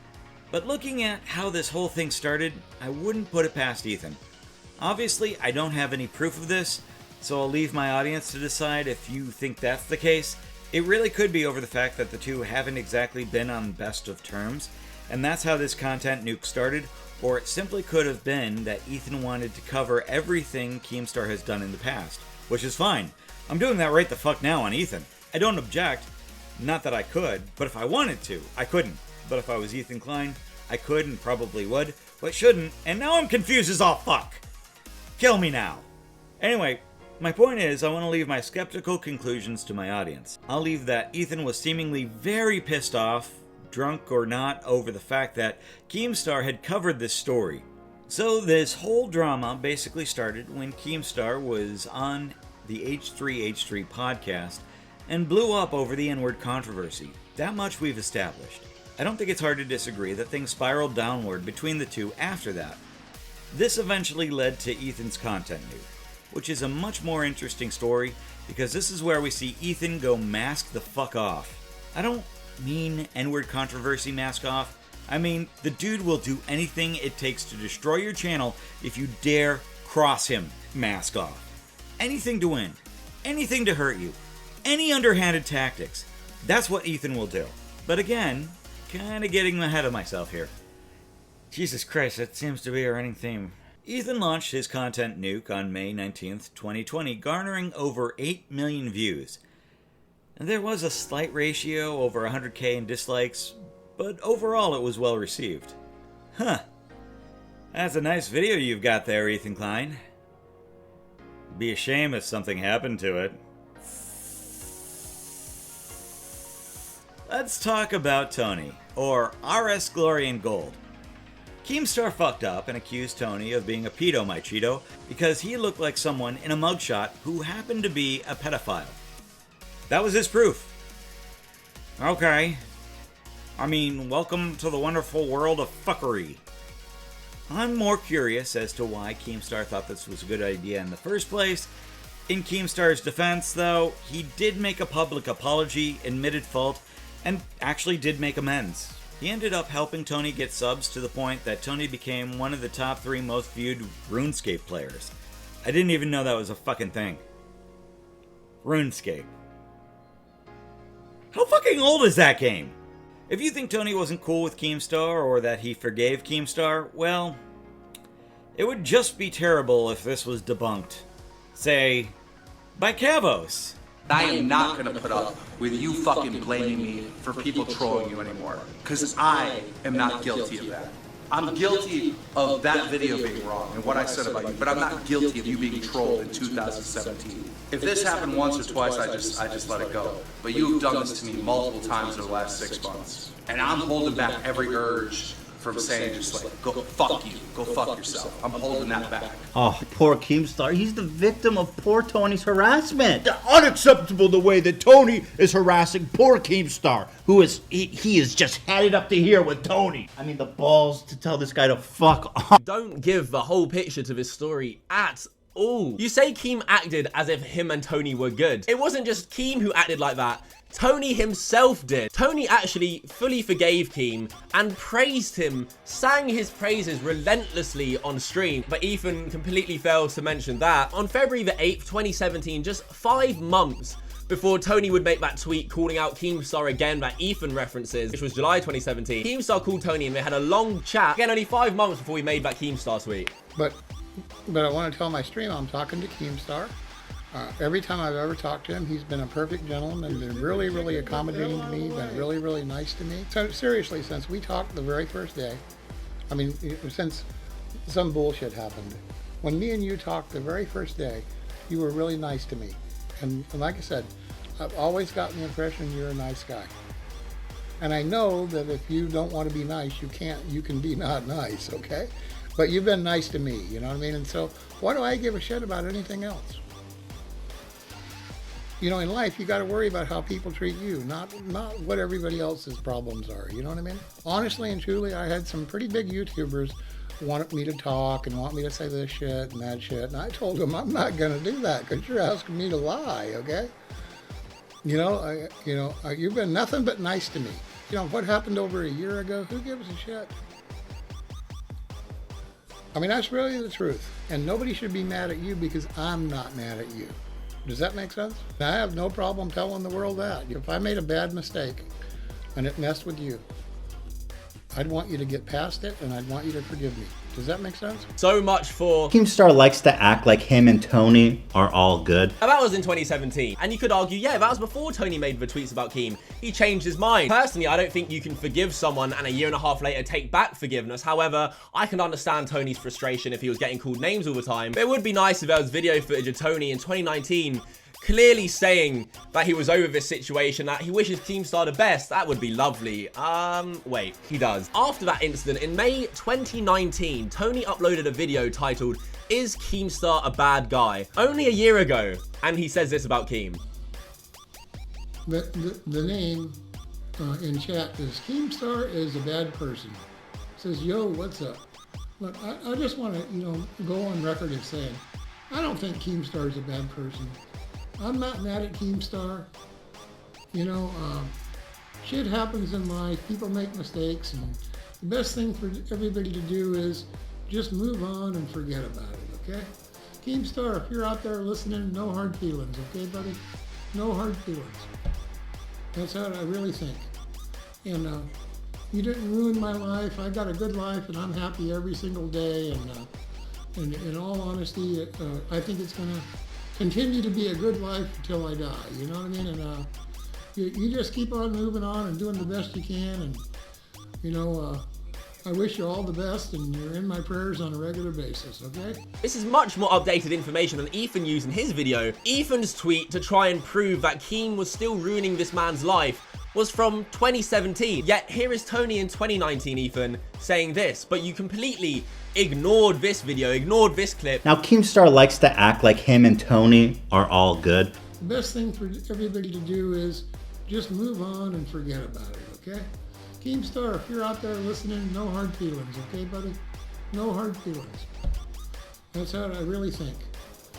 But looking at how this whole thing started, I wouldn't put it past Ethan. Obviously, I don't have any proof of this, so I'll leave my audience to decide if you think that's the case. It really could be over the fact that the two haven't exactly been on best of terms, and that's how this content nuke started. Or it simply could have been that Ethan wanted to cover everything Keemstar has done in the past, which is fine. I'm doing that right the fuck now on Ethan. I don't object. Not that I could, but if I wanted to, I couldn't. But if I was Ethan Klein, I could and probably would, but shouldn't, and now I'm confused as all fuck. Kill me now. Anyway, my point is I want to leave my skeptical conclusions to my audience. I'll leave that Ethan was seemingly very pissed off, drunk or not, over the fact that Keemstar had covered this story. So this whole drama basically started when Keemstar was on the H3H3 podcast and blew up over the N-word controversy. That much we've established. I don't think it's hard to disagree that things spiraled downward between the two after that. This eventually led to Ethan's content nuke, which is a much more interesting story because this is where we see Ethan go mask the fuck off. I don't mean N-word controversy mask off. I mean, the dude will do anything it takes to destroy your channel if you dare cross him mask off. Anything to win. Anything to hurt you. Any underhanded tactics. That's what Ethan will do. But again, kinda getting ahead of myself here. Jesus Christ, that seems to be our running theme. Ethan launched his content nuke on May 19th, 2020, garnering over 8 million views. And there was a slight ratio over 100k in dislikes, but overall it was well received. Huh. That's a nice video you've got there, Ethan Klein. Be a shame if something happened to it. Let's talk about Tony, or RS Glory and Gold. Keemstar fucked up and accused Tony of being a pedo, my Cheeto, because he looked like someone in a mugshot who happened to be a pedophile. That was his proof. Okay. I mean, welcome to the wonderful world of fuckery. I'm more curious as to why Keemstar thought this was a good idea in the first place. In Keemstar's defense, though, he did make a public apology, admitted fault, and actually did make amends. He ended up helping Tony get subs to the point that Tony became one of the top 3 most viewed RuneScape players. I didn't even know that was a fucking thing. RuneScape. How fucking old is that game? If you think Tony wasn't cool with Keemstar or that he forgave Keemstar, well, it would just be terrible if this was debunked. Say, by Kavos. I am not gonna put up with you fucking blaming me for people trolling you anymore. Because I am not guilty of that. I'm guilty of that video being wrong and what I said about you, but I'm not guilty of you being trolled in 2017. If this happened once or twice, I just let it go. But you've done this to me multiple times over the last 6 months. And I'm holding back every urge from saying just like, go fuck you, go fuck yourself. I'm holding that back. Oh, poor Keemstar. He's the victim of poor Tony's harassment. Unacceptable the way that Tony is harassing poor Keemstar, who is, he is just had it up to here with Tony. I mean, the balls to tell this guy to fuck off. Don't give the whole picture to this story at all. You say Keem acted as if him and Tony were good. It wasn't just Keem who acted like that. Tony himself did. Tony actually fully forgave Keem and praised him, sang his praises relentlessly on stream. But Ethan completely fails to mention that on February the 8th, 2017, just 5 months before Tony would make that tweet calling out Keemstar again that Ethan references, which was July 2017, Keemstar called Tony and they had a long chat. Again, only 5 months before we made that Keemstar tweet. But I want to tell my stream I'm talking to Keemstar. Every time I've ever talked to him, he's been a perfect gentleman, been really, really accommodating to me, been really, really nice to me. So seriously, since we talked the very first day, I mean, since some bullshit happened, when me and you talked the very first day, you were really nice to me. And like I said, I've always gotten the impression you're a nice guy. And I know that if you don't want to be nice, you can be not nice, okay? But you've been nice to me, you know what I mean? And so why do I give a shit about anything else? You know, in life, you got to worry about how people treat you, not what everybody else's problems are. You know what I mean? Honestly and truly, I had some pretty big YouTubers wanted me to talk and want me to say this shit and that shit. And I told them, I'm not going to do that because you're asking me to lie, okay? You've been nothing but nice to me. You know, what happened over a year ago, who gives a shit? I mean, that's really the truth. And nobody should be mad at you because I'm not mad at you. Does that make sense? I have no problem telling the world that. If I made a bad mistake and it messed with you, I'd want you to get past it and I'd want you to forgive me. Does that make sense? So much for... Keemstar likes to act like him and Tony are all good. That was in 2017. And you could argue, yeah, that was before Tony made the tweets about Keem. He changed his mind. Personally, I don't think you can forgive someone and a year and a half later take back forgiveness. However, I can understand Tony's frustration if he was getting called names all the time. But it would be nice if there was video footage of Tony in 2019 clearly saying that he was over this situation, that he wishes Keemstar the best. That would be lovely. Wait, he does. After that incident, in May 2019, Tony uploaded a video titled, "Is Keemstar a Bad Guy?" Only a year ago, and he says this about Keem. The name in chat is Keemstar is a bad person. It says, yo, what's up? Look, I just want to, go on record as saying, I don't think Keemstar is a bad person. I'm not mad at Keemstar. Shit happens in life. People make mistakes, and the best thing for everybody to do is just move on and forget about it, okay? Keemstar, if you're out there listening, no hard feelings, okay, buddy? No hard feelings. That's how I really think. And you didn't ruin my life. I got a good life, and I'm happy every single day. And in all honesty, I think it's going to continue to be a good life until I die. You know what I mean? And you just keep on moving on and doing the best you can. And I wish you all the best, and you're in my prayers on a regular basis, okay? This is much more updated information than Ethan used in his video. Ethan's tweet to try and prove that Keem was still ruining this man's life was from 2017. Yet here is Tony in 2019, Ethan, saying this, but you completely ignored this video, ignored this clip. Now, Keemstar likes to act like him and Tony are all good. The best thing for everybody to do is just move on and forget about it, okay? Keemstar, if you're out there listening, no hard feelings, okay, buddy? No hard feelings. That's how I really think.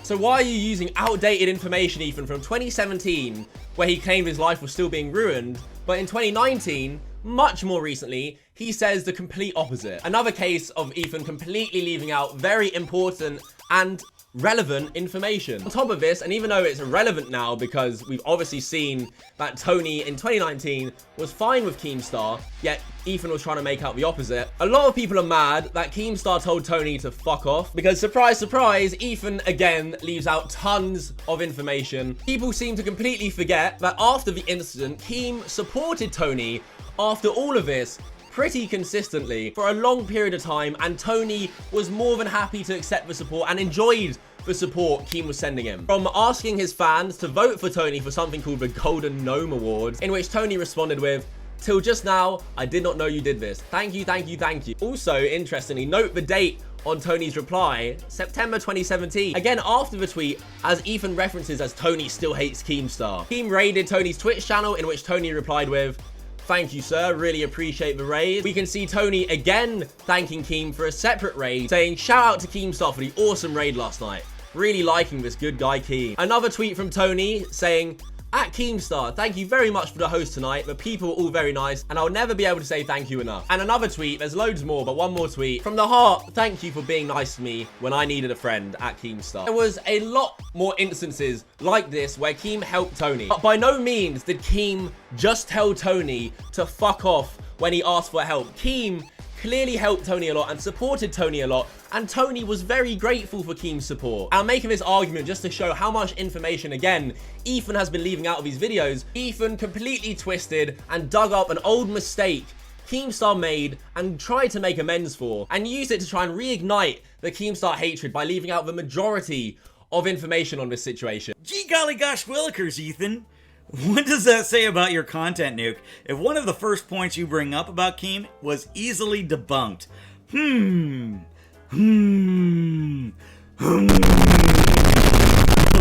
So why are you using outdated information, Ethan, from 2017, where he claimed his life was still being ruined, but in 2019, much more recently, he says the complete opposite? Another case of Ethan completely leaving out very important and relevant information. On top of this, and even though it's irrelevant now because we've obviously seen that Tony in 2019 was fine with Keemstar, yet Ethan was trying to make out the opposite. A lot of people are mad that Keemstar told Tony to fuck off because, surprise, surprise, Ethan again leaves out tons of information. People seem to completely forget that after the incident, Keem supported Tony after all of this pretty consistently for a long period of time, and Tony was more than happy to accept the support and enjoyed the support Keem was sending him. From asking his fans to vote for Tony for something called the Golden Gnome Awards, in which Tony responded with, "Till just now, I did not know you did this. Thank you, thank you, thank you." Also, interestingly, note the date on Tony's reply, September 2017. Again, after the tweet, as Ethan references as Tony still hates Keemstar. Keem raided Tony's Twitch channel, in which Tony replied with, "Thank you, sir. Really appreciate the raid." We can see Tony again thanking Keem for a separate raid, saying, "Shout out to Keemstar for the awesome raid last night. Really liking this good guy Keem." Another tweet from Tony saying, "At Keemstar, thank you very much for the host tonight. The people were all very nice, and I'll never be able to say thank you enough." And another tweet, there's loads more, but one more tweet. "From the heart, thank you for being nice to me when I needed a friend at Keemstar." There was a lot more instances like this where Keem helped Tony. But by no means did Keem just tell Tony to fuck off when he asked for help. Keem clearly helped Tony a lot and supported Tony a lot, and Tony was very grateful for Keem's support. I'm making this argument just to show how much information, again, Ethan has been leaving out of these videos. Ethan completely twisted and dug up an old mistake Keemstar made and tried to make amends for, and used it to try and reignite the Keemstar hatred by leaving out the majority of information on this situation. Gee golly gosh willikers, Ethan. What does that say about your content, Nuke? If one of the first points you bring up about Keem was easily debunked.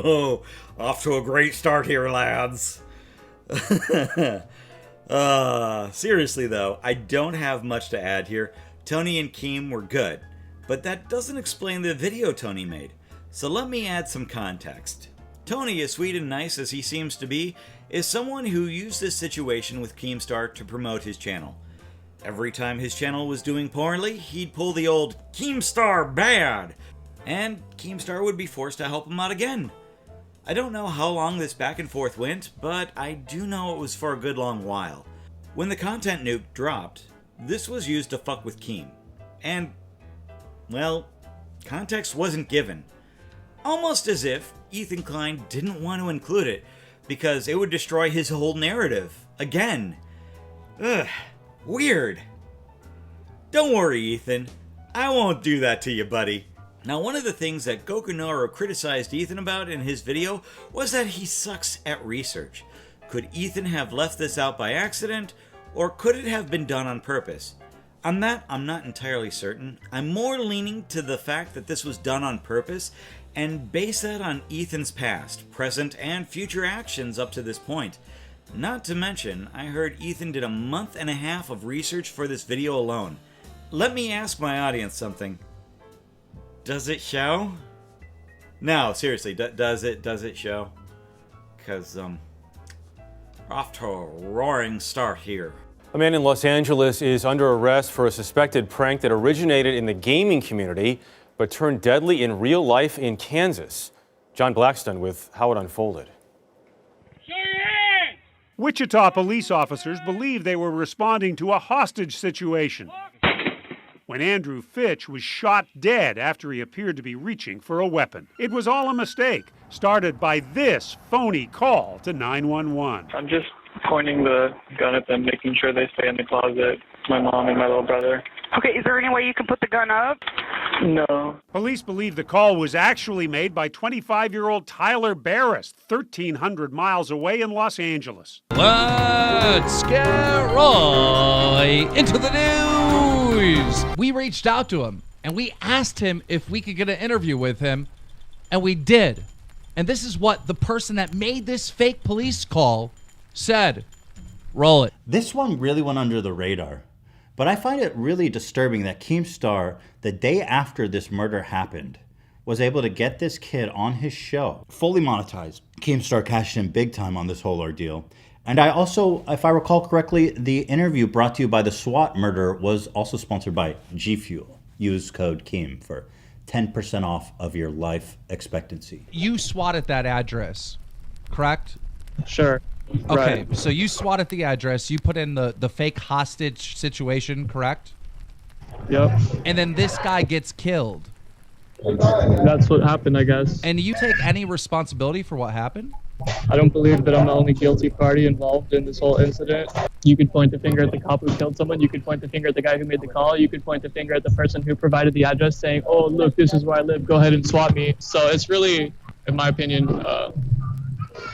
Oh, off to a great start here, lads. Seriously though, I don't have much to add here. Tony and Keem were good, but that doesn't explain the video Tony made. So let me add some context. Tony, as sweet and nice as he seems to be, is someone who used this situation with Keemstar to promote his channel. Every time his channel was doing poorly, he'd pull the old Keemstar bad, and Keemstar would be forced to help him out again. I don't know how long this back and forth went, but I do know it was for a good long while. When the content nuke dropped, this was used to fuck with Keem. And, well, context wasn't given. Almost as if Ethan Klein didn't want to include it, because it would destroy his whole narrative. Again. Ugh. Weird. Don't worry, Ethan. I won't do that to you, buddy. Now, one of the things that Goku Naru criticized Ethan about in his video was that he sucks at research. Could Ethan have left this out by accident, or could it have been done on purpose? On that, I'm not entirely certain. I'm more leaning to the fact that this was done on purpose, and base that on Ethan's past, present, and future actions up to this point. Not to mention, I heard Ethan did a month and a half of research for this video alone. Let me ask my audience something. Does it show? No, seriously, does it show? Because, we're off to a roaring start here. A man in Los Angeles is under arrest for a suspected prank that originated in the gaming community but turned deadly in real life in Kansas. John Blackstone with how it unfolded. Wichita police officers believe they were responding to a hostage situation when Andrew Fitch was shot dead after he appeared to be reaching for a weapon. It was all a mistake, started by this phony call to 911. I'm just pointing the gun at them, making sure they stay in the closet, my mom and my little brother. Okay, is there any way you can put the gun up? No. Police believe the call was actually made by 25-year-old Tyler Barris, 1,300 miles away in Los Angeles. Let's get right into the news. We reached out to him, and we asked him if we could get an interview with him, and we did. And this is what the person that made this fake police call said. Roll it. This one really went under the radar. But I find it really disturbing that Keemstar, the day after this murder happened, was able to get this kid on his show, fully monetized. Keemstar cashed in big time on this whole ordeal. And I also, if I recall correctly, the interview brought to you by the SWAT murder was also sponsored by G Fuel. Use code Keem for 10% off of your life expectancy. You swatted that address, correct? Sure. Okay, so you swatted the address, you put in the fake hostage situation, correct? Yep. And then this guy gets killed. That's what happened, I guess. And you take any responsibility for what happened? I don't believe that I'm the only guilty party involved in this whole incident. You could point the finger at the cop who killed someone. You could point the finger at the guy who made the call. You could point the finger at the person who provided the address saying, oh, look, this is where I live. Go ahead and swat me. So it's really, in my opinion,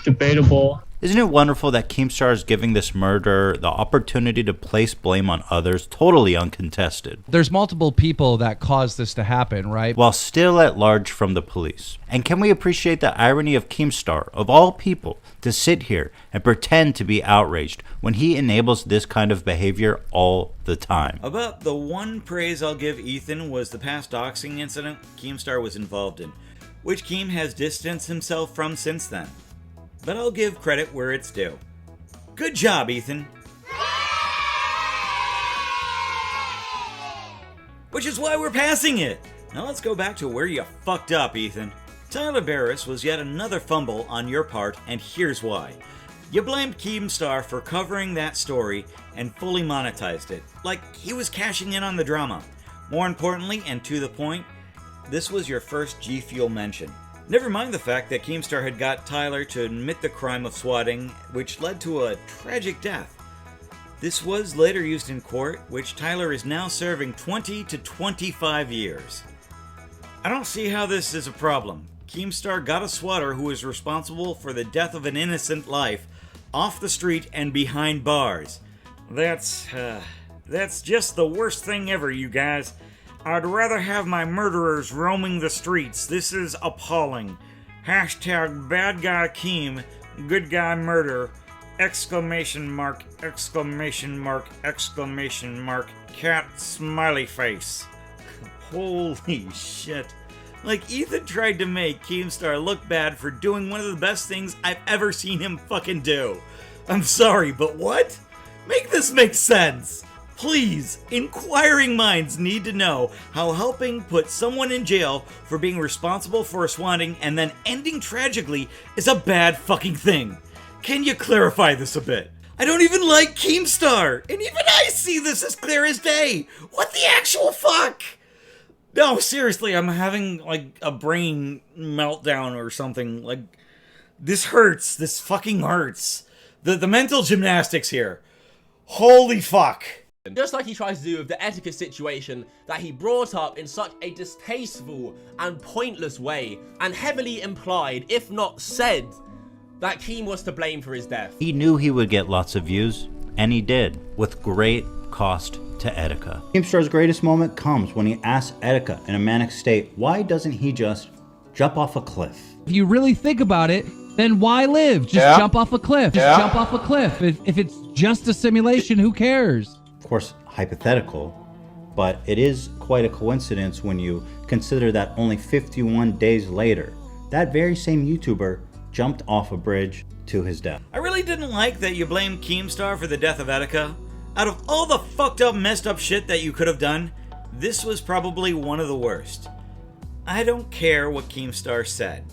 debatable. Isn't it wonderful that Keemstar is giving this murderer the opportunity to place blame on others, totally uncontested, There's multiple people that caused this to happen, right? while still at large from the police? And can we appreciate the irony of Keemstar, of all people, to sit here and pretend to be outraged when he enables this kind of behavior all the time? About the one praise I'll give Ethan was the past doxing incident Keemstar was involved in, which Keem has distanced himself from since then. But I'll give credit where it's due. Good job, Ethan. Which is why we're passing it. Now let's go back to where you fucked up, Ethan. Tyler Barris was yet another fumble on your part, and here's why. You blamed Keemstar for covering that story and fully monetized it, like he was cashing in on the drama. More importantly, and to the point, this was your first G Fuel mention. Never mind the fact that Keemstar had got Tyler to admit the crime of swatting, which led to a tragic death. This was later used in court, which Tyler is now serving 20 to 25 years. I don't see how this is a problem. Keemstar got a swatter who is responsible for the death of an innocent life off the street and behind bars. That's just the worst thing ever, you guys. I'd rather have my murderers roaming the streets. This is appalling. Hashtag bad guy Keem, good guy murder, exclamation mark, exclamation mark, exclamation mark, cat smiley face. Holy shit. Like, Ethan tried to make Keemstar look bad for doing one of the best things I've ever seen him fucking do. I'm sorry, but what? Make this make sense. Please, inquiring minds need to know how helping put someone in jail for being responsible for a swatting and then ending tragically is a bad fucking thing. Can you clarify this a bit? I don't even like Keemstar, and even I see this as clear as day. What the actual fuck? No, seriously, I'm having like a brain meltdown or something. Like, this hurts. This fucking hurts. The mental gymnastics here. Holy fuck. Just like he tries to do with the Etika situation that he brought up in such a distasteful and pointless way, and heavily implied, if not said, that Keem was to blame for his death. He knew he would get lots of views, and he did, with great cost to Etika. Keemstar's greatest moment comes when he asks Etika in a manic state, why doesn't he just jump off a cliff? If you really think about it, then why live? Just jump off a cliff. Just jump off a cliff. If it's just a simulation, who cares? Of course, hypothetical, but it is quite a coincidence when you consider that only 51 days later, that very same YouTuber jumped off a bridge to his death. I really didn't like that you blamed Keemstar for the death of Etika. Out of all the fucked up, messed up shit that you could have done, this was probably one of the worst. I don't care what Keemstar said.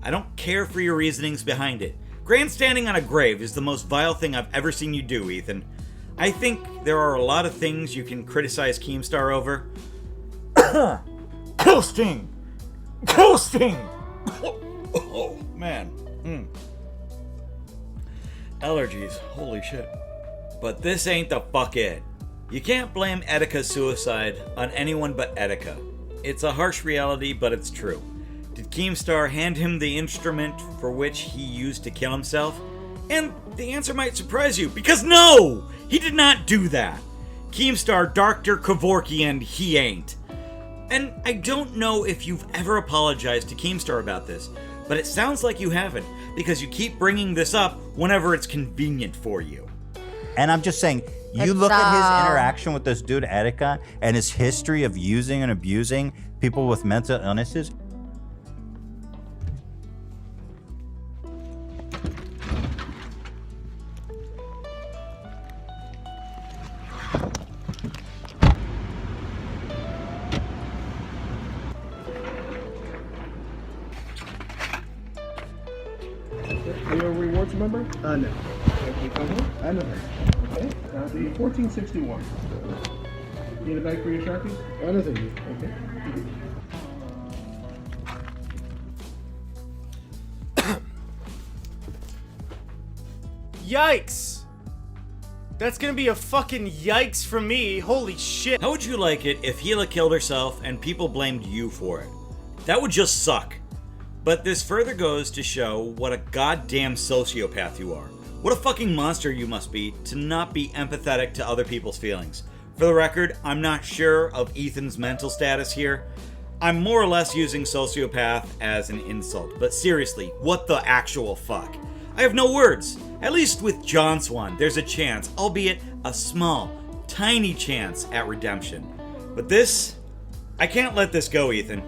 I don't care for your reasonings behind it. Grandstanding on a grave is the most vile thing I've ever seen you do, Ethan. I think there are a lot of things you can criticize Keemstar over. Coasting! Coasting! Oh, man. Allergies. Holy shit. But this ain't the fuck it. You can't blame Etika's suicide on anyone but Etika. It's a harsh reality, but it's true. Did Keemstar hand him the instrument for which he used to kill himself? And the answer might surprise you, because no! He did not do that. Keemstar Dr. Kevorkian, he ain't. And I don't know if you've ever apologized to Keemstar about this, but it sounds like you haven't, because you keep bringing this up whenever it's convenient for you. And I'm just saying, you look at his interaction with this dude Etika and his history of using and abusing people with mental illnesses. license number? No. No. Okay. The 1461. Need a bag for your Sharpies? No, thank you. Okay. Yikes! That's gonna be a fucking yikes from me. Holy shit. How would you like it if Gila killed herself and people blamed you for it? That would just suck. But this further goes to show what a goddamn sociopath you are. What a fucking monster you must be to not be empathetic to other people's feelings. For the record, I'm not sure of Ethan's mental status here. I'm more or less using sociopath as an insult, but seriously, what the actual fuck? I have no words. At least with John Swan, there's a chance, albeit a small, tiny chance at redemption. But this, I can't let this go, Ethan.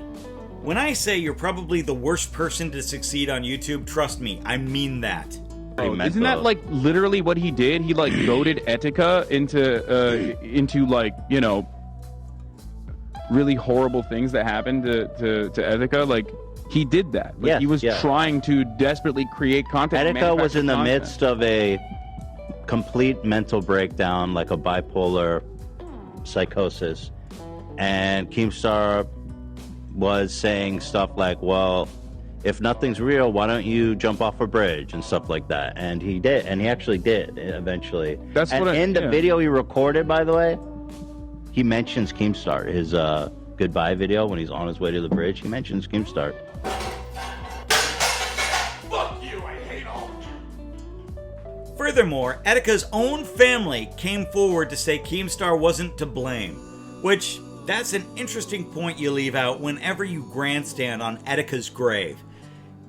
When I say you're probably the worst person to succeed on YouTube, trust me, I mean that. Isn't that like literally what he did? He like goaded Etika into like, you know, really horrible things that happened to Etika. Like he did that. Like, he was trying to desperately create content. Etika was in the midst of a complete mental breakdown, like a bipolar psychosis, and Keemstar was saying stuff like, well, if nothing's real, why don't you jump off a bridge and stuff like that? And he did, and he actually did eventually. That's and what in the video he recorded, by the way, he mentions Keemstar. His goodbye video when he's on his way to the bridge, he mentions Keemstar. Fuck you, I hate all of you. Furthermore, Etika's own family came forward to say Keemstar wasn't to blame, which that's an interesting point you leave out whenever you grandstand on Etika's grave.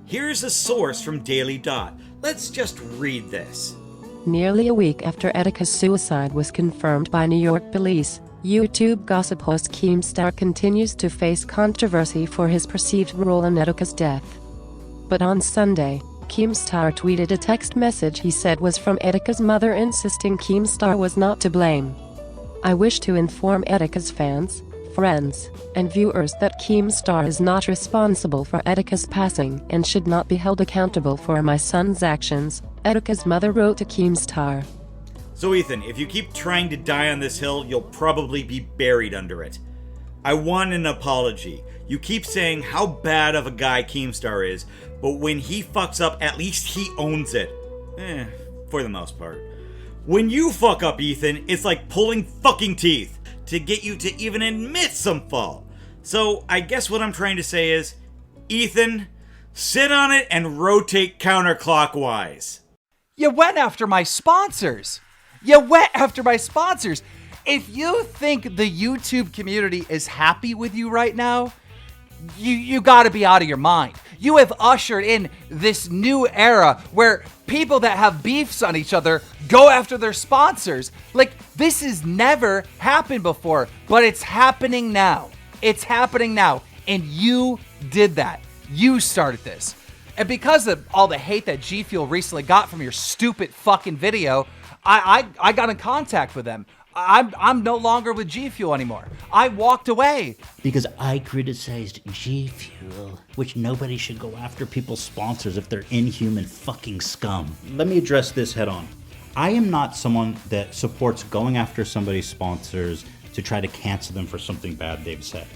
Here's a source from Daily Dot. Let's just read this. Nearly a week after Etika's suicide was confirmed by New York police, YouTube gossip host Keemstar continues to face controversy for his perceived role in Etika's death. But on Sunday, Keemstar tweeted a text message he said was from Etika's mother insisting Keemstar was not to blame. I wish to inform Etika's fans, friends, and viewers that Keemstar is not responsible for Etika's passing and should not be held accountable for my son's actions, Etika's mother wrote to Keemstar. So Ethan, if you keep trying to die on this hill, you'll probably be buried under it. I want an apology. You keep saying how bad of a guy Keemstar is, but when he fucks up, at least he owns it. For the most part. When you fuck up, Ethan, it's like pulling fucking teeth to get you to even admit some fault. So I guess what I'm trying to say is, Ethan, sit on it and rotate counterclockwise. You went after my sponsors. If you think the YouTube community is happy with you right now, you gotta be out of your mind. You have ushered in this new era where people that have beefs on each other go after their sponsors. Like, this has never happened before, but it's happening now. And you did that. You started this. And because of all the hate that G Fuel recently got from your stupid fucking video, I got in contact with them. I'm no longer with G Fuel anymore. I walked away. Because I criticized G Fuel, which nobody should go after people's sponsors if they're inhuman fucking scum. Let me address this head on. I am not someone that supports going after somebody's sponsors to try to cancel them for something bad they've said.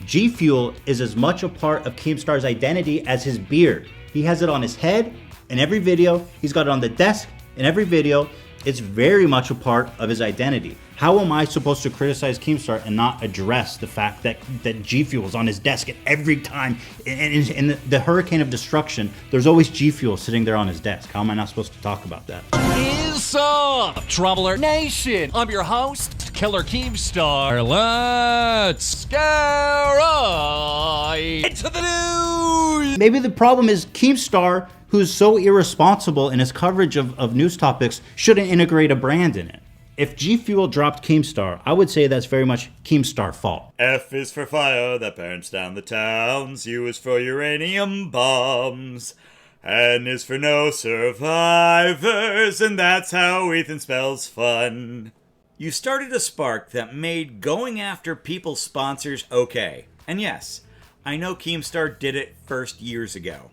G Fuel is as much a part of Keemstar's identity as his beard. He has it on his head in every video. He's got it on the desk in every video. It's very much a part of his identity. How am I supposed to criticize Keemstar and not address the fact that G Fuel is on his desk at every time? In the hurricane of destruction, there's always G Fuel sitting there on his desk. How am I not supposed to talk about that? Is up, Troubler Nation? I'm your host, Killer Keemstar. Let's get right into the news. Maybe the problem is Keemstar, who's so irresponsible in his coverage of news topics, shouldn't integrate a brand in it. If G Fuel dropped Keemstar, I would say that's very much Keemstar's fault. F is for fire that burns down the towns. U is for uranium bombs. N is for no survivors. And that's how Ethan spells fun. You started a spark that made going after people's sponsors okay. And yes, I know Keemstar did it first years ago,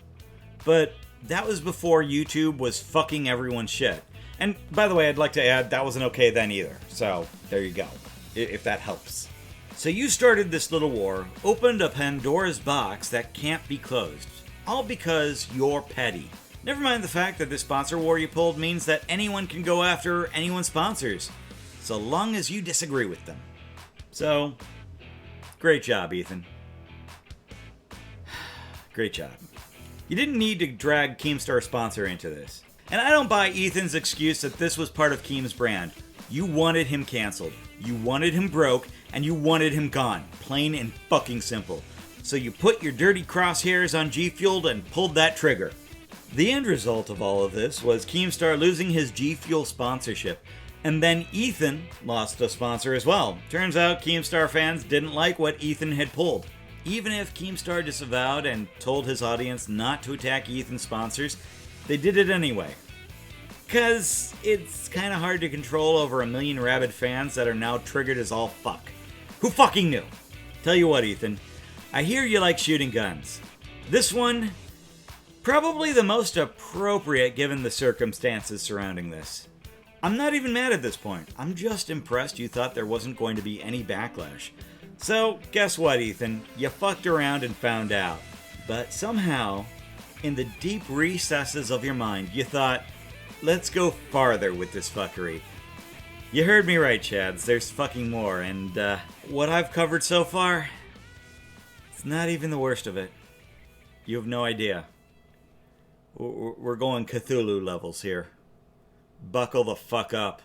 but that was before YouTube was fucking everyone's shit. And by the way, I'd like to add, that wasn't okay then either. So, there you go, if that helps. So you started this little war, opened a Pandora's box that can't be closed. All because you're petty. Never mind the fact that the sponsor war you pulled means that anyone can go after anyone's sponsors, so long as you disagree with them. So, great job, Ethan. Great job. You didn't need to drag Keemstar sponsor into this. And I don't buy Ethan's excuse that this was part of Keem's brand. You wanted him canceled, you wanted him broke, and you wanted him gone. Plain and fucking simple. So you put your dirty crosshairs on G Fuel and pulled that trigger. The end result of all of this was Keemstar losing his G Fuel sponsorship. And then Ethan lost a sponsor as well. Turns out Keemstar fans didn't like what Ethan had pulled. Even if Keemstar disavowed and told his audience not to attack Ethan's sponsors, they did it anyway. Cause it's kinda hard to control over 1 million rabid fans that are now triggered as all fuck. Who fucking knew? Tell you what, Ethan, I hear you like shooting guns. This one, probably the most appropriate given the circumstances surrounding this. I'm not even mad at this point. I'm just impressed you thought there wasn't going to be any backlash. So, guess what, Ethan? You fucked around and found out. But somehow, in the deep recesses of your mind, you thought, let's go farther with this fuckery. You heard me right, Chads. There's fucking more, and what I've covered so far, it's not even the worst of it. You have no idea. We're going Cthulhu levels here. Buckle the fuck up.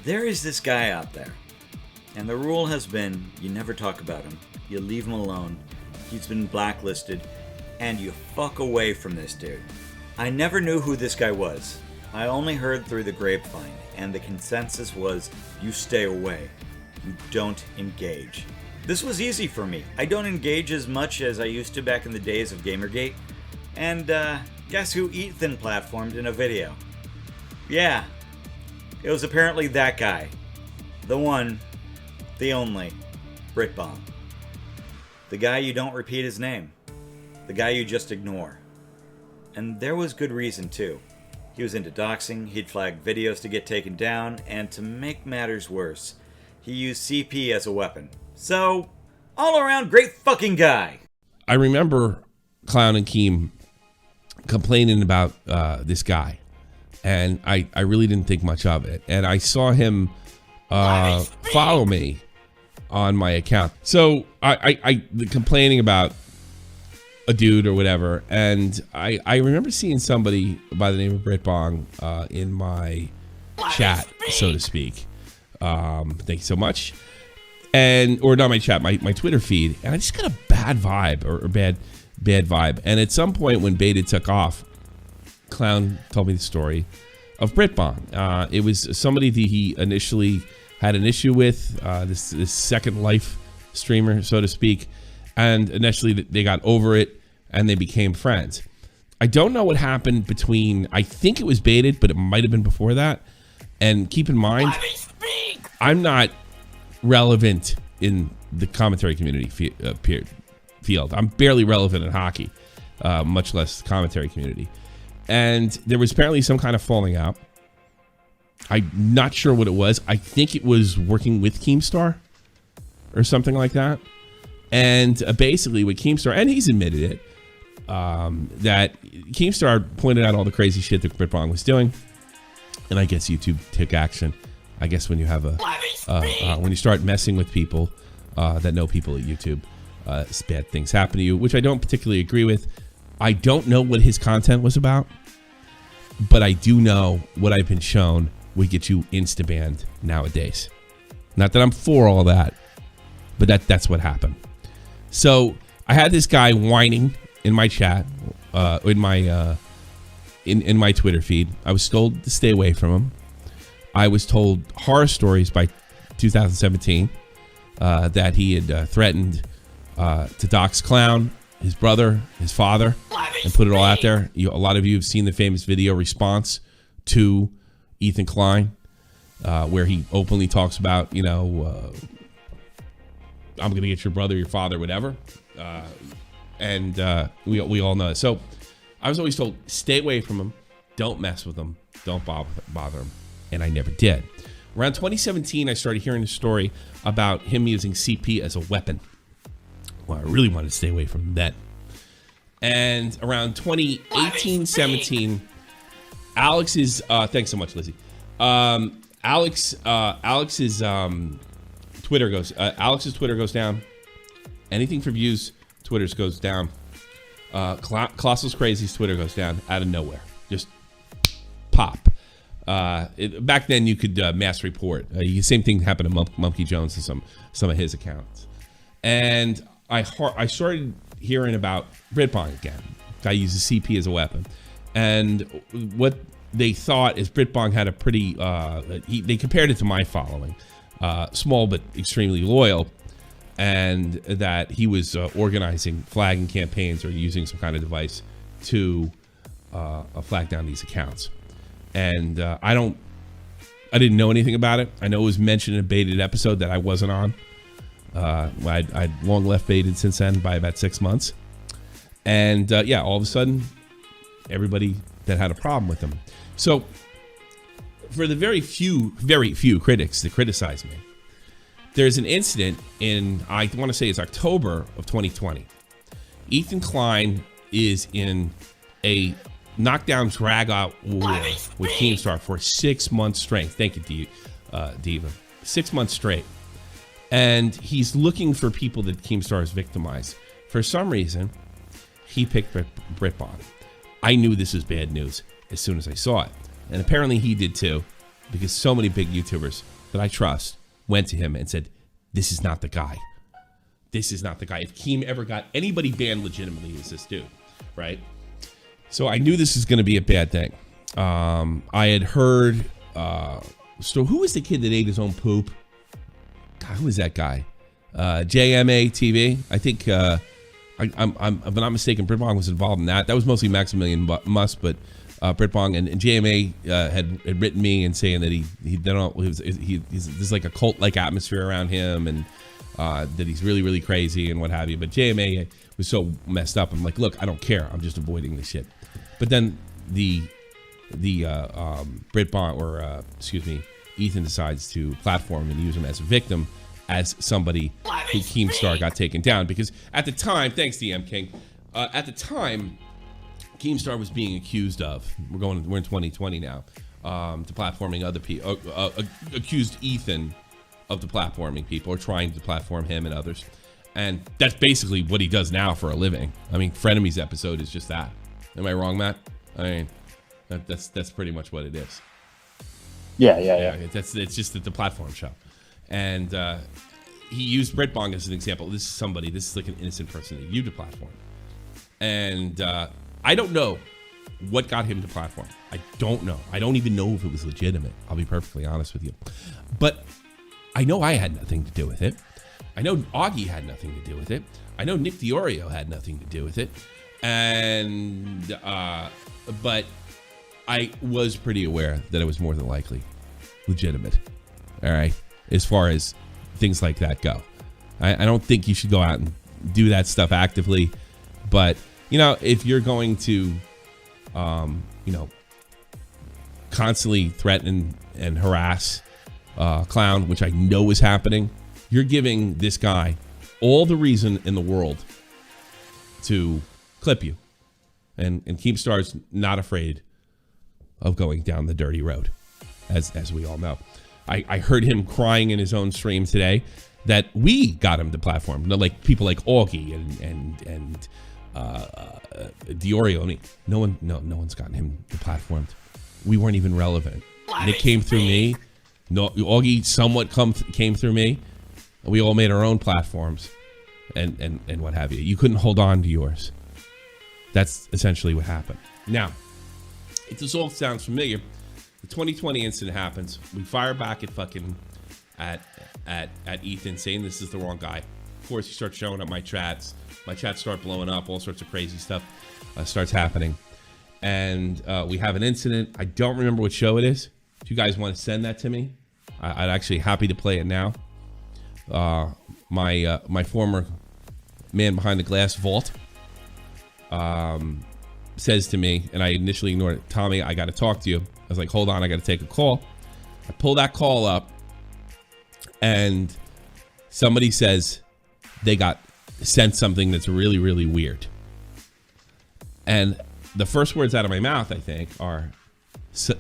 There is this guy out there, and the rule has been you never talk about him, you leave him alone, he's been blacklisted, and you fuck away from this dude. I never knew who this guy was. I only heard through the grapevine, and the consensus was you stay away, you don't engage. This was easy for me. I don't engage as much as I used to back in the days of Gamergate, and guess who Ethan platformed in a video? Yeah. It was apparently that guy. The one, the only, BritBomb. The guy you don't repeat his name. The guy you just ignore. And there was good reason too. He was into doxing, he'd flag videos to get taken down, and to make matters worse, he used CP as a weapon. So, all around great fucking guy. I remember Clown and Keem complaining about this guy. And I really didn't think much of it. And I saw him follow me on my account. So I complaining about a dude or whatever. And I remember seeing somebody by the name of BritBong in my chat, so to speak. Thank you so much. Or not my chat, my Twitter feed. And I just got a bad vibe or bad vibe. And at some point when beta took off, Clown told me the story of BritBong. It was somebody that he initially had an issue with, this Second Life streamer, so to speak, and initially they got over it and they became friends. I don't know what happened between, I think it was baited, but it might have been before that. And keep in mind, I'm not relevant in the commentary community field. I'm barely relevant in hockey, much less the commentary community. And there was apparently some kind of falling out. I'm not sure what it was. I think it was working with Keemstar or something like that. And basically with Keemstar, and he's admitted it, that Keemstar pointed out all the crazy shit that BritBong was doing. And I guess YouTube took action. I guess when you have when you start messing with people that know people at YouTube, bad things happen to you, which I don't particularly agree with. I don't know what his content was about, but I do know what I've been shown would get you insta-banned nowadays. Not that I'm for all that, but that's what happened. So I had this guy whining in my chat, in my Twitter feed. I was told to stay away from him. I was told horror stories by 2017 that he had threatened to dox Clown his brother, his father, and put it all out there. A lot of you have seen the famous video response to Ethan Klein, where he openly talks about, I'm going to get your brother, your father, whatever. And we all know it. So I was always told, stay away from him. Don't mess with him. Don't bother him. And I never did. Around 2017, I started hearing a story about him using CP as a weapon. Well, I really wanted to stay away from that. And around 2018-17, Alex's thanks so much, Lizzie. Alex's Twitter goes down. Anything for views, Twitter's goes down. Colossal's Crazy's Twitter goes down out of nowhere. Just pop. Back then you could mass report. Same thing happened to Monkey Jones and some of his accounts. And I started hearing about Britbong again. Guy uses CP as a weapon. And what they thought is Britbong had a pretty, they compared it to my following. Small but extremely loyal. And that he was organizing flagging campaigns or using some kind of device to flag down these accounts. And I didn't know anything about it. I know it was mentioned in a baited episode that I wasn't on. I'd long left baited since then by about 6 months. And all of a sudden, everybody that had a problem with him. So for the very few critics that criticize me, there's an incident in, I want to say it's October of 2020. Ethan Klein is in a knockdown drag out war with Keemstar for 6 months straight. Thank you, Diva. 6 months straight. And he's looking for people that Keemstar has victimized. For some reason, he picked Britbong. I knew this was bad news as soon as I saw it. And apparently he did too, because so many big YouTubers that I trust went to him and said, this is not the guy. This is not the guy. If Keem ever got anybody banned legitimately, it's this dude, right? So I knew this was going to be a bad thing. I had heard, so who was the kid that ate his own poop? God, who was that guy? JMA TV. I think, if I'm not mistaken, Britbong was involved in that. That was mostly Maximilian Musk, but Britbong and JMA had written me and saying that there's like a cult-like atmosphere around him, and that he's really, really crazy and what have you. But JMA was so messed up. I'm like, look, I don't care. I'm just avoiding this shit. But then the Britbong, or excuse me, Ethan decides to platform and use him as a victim, as somebody who Keemstar got taken down. Because at the time, thanks DM King, at the time, Keemstar was being accused of, we're in 2020 now, to platforming other people, accused Ethan of deplatforming people, or trying to platform him and others. And that's basically what he does now for a living. I mean, Frenemies episode is just that. Am I wrong, Matt? I mean, that's pretty much what it is. Yeah. It's just the platform show. And he used Britbong as an example. This is like an innocent person that you deplatform. And I don't know what got him to platform. I don't know. I don't even know if it was legitimate. I'll be perfectly honest with you. But I know I had nothing to do with it. I know Augie had nothing to do with it. I know Nick DiOrio had nothing to do with it. And but I was pretty aware that it was more than likely legitimate. All right, as far as things like that go, I don't think you should go out and do that stuff actively. But if you're going to, constantly threaten and harass Clown, which I know is happening, you're giving this guy all the reason in the world to clip you. And Keemstar's not afraid of going down the dirty road, as we all know. I heard him crying in his own stream today that we got him to platform. Like people like Augie and DiOrio. I mean, no one's gotten him deplatformed. We weren't even relevant. Nick came through me. No, Augie somewhat came through me. We all made our own platforms, and what have you. You couldn't hold on to yours. That's essentially what happened. Now, if this all sounds familiar, the 2020 incident happens. We fire back at Ethan, saying this is the wrong guy. of course, he starts showing up my chats. My chats start blowing up. All sorts of crazy stuff starts happening. And we have an incident. I don't remember what show it is. If you guys want to send that to me, I'd actually happy to play it now. My former man behind the glass vault says to me, and I initially ignored it, Tommy, I got to talk to you. I was like, hold on, I got to take a call. I pull that call up, and somebody says they got sent something that's really, really weird. And the first words out of my mouth, I think, are,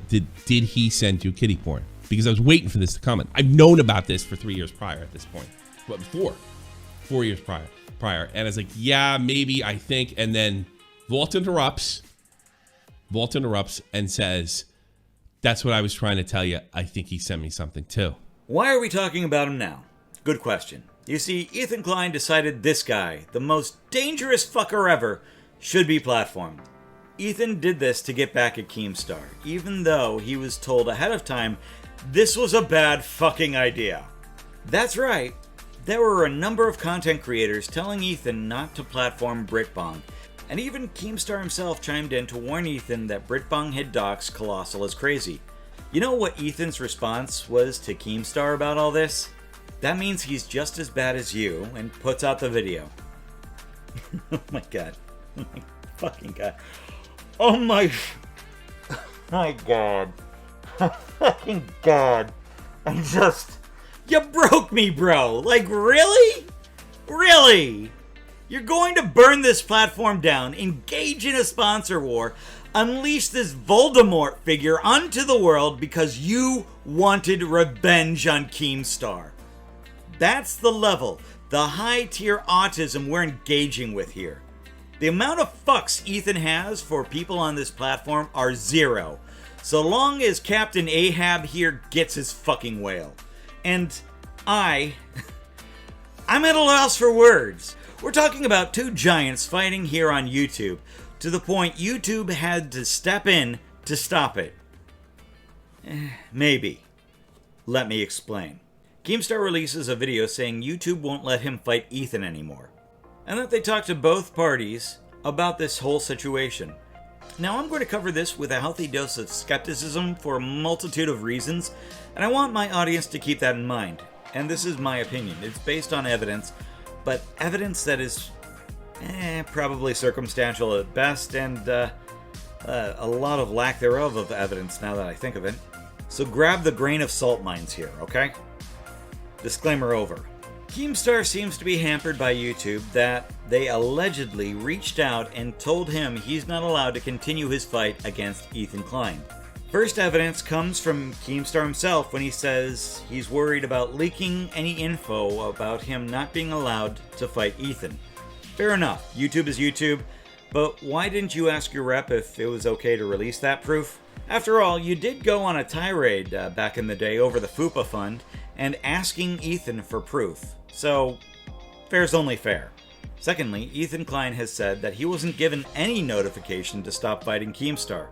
did he send you kitty porn? Because I was waiting for this to come in. I've known about this for 3 years prior at this point. But 4 years prior. And I was like, yeah, maybe, I think. And then Vault interrupts and says, that's what I was trying to tell you. I think he sent me something too. Why are we talking about him now? Good question. You see, Ethan Klein decided this guy, the most dangerous fucker ever, should be platformed. Ethan did this to get back at Keemstar, even though he was told ahead of time this was a bad fucking idea. That's right. There were a number of content creators telling Ethan not to platform Britbong, and even Keemstar himself chimed in to warn Ethan that Britbong had doxed Colossal as crazy. You know what Ethan's response was to Keemstar about all this? That means he's just as bad as you, and puts out the video. Oh my god. Oh my fucking god. Oh my god. Oh fucking god. You broke me, bro. Like, really? Really? You're going to burn this platform down, engage in a sponsor war, unleash this Voldemort figure onto the world because you wanted revenge on Keemstar. That's the level, the high-tier autism we're engaging with here. The amount of fucks Ethan has for people on this platform are zero, so long as Captain Ahab here gets his fucking whale. And I'm at a loss for words. We're talking about two giants fighting here on YouTube, to the point YouTube had to step in to stop it. Maybe. Let me explain. Keemstar releases a video saying YouTube won't let him fight Ethan anymore, and that they talked to both parties about this whole situation. Now, I'm going to cover this with a healthy dose of skepticism for a multitude of reasons, and I want my audience to keep that in mind. And this is my opinion. It's based on evidence, but evidence that is probably circumstantial at best, and a lot of lack thereof of evidence now that I think of it. So grab the grain of salt mines here, okay? Disclaimer over. Keemstar seems to be hampered by YouTube that they allegedly reached out and told him he's not allowed to continue his fight against Ethan Klein. First evidence comes from Keemstar himself when he says he's worried about leaking any info about him not being allowed to fight Ethan. Fair enough, YouTube is YouTube, but why didn't you ask your rep if it was okay to release that proof? After all, you did go on a tirade back in the day over the FUPA fund and asking Ethan for proof. So, fair's only fair. Secondly, Ethan Klein has said that he wasn't given any notification to stop fighting Keemstar.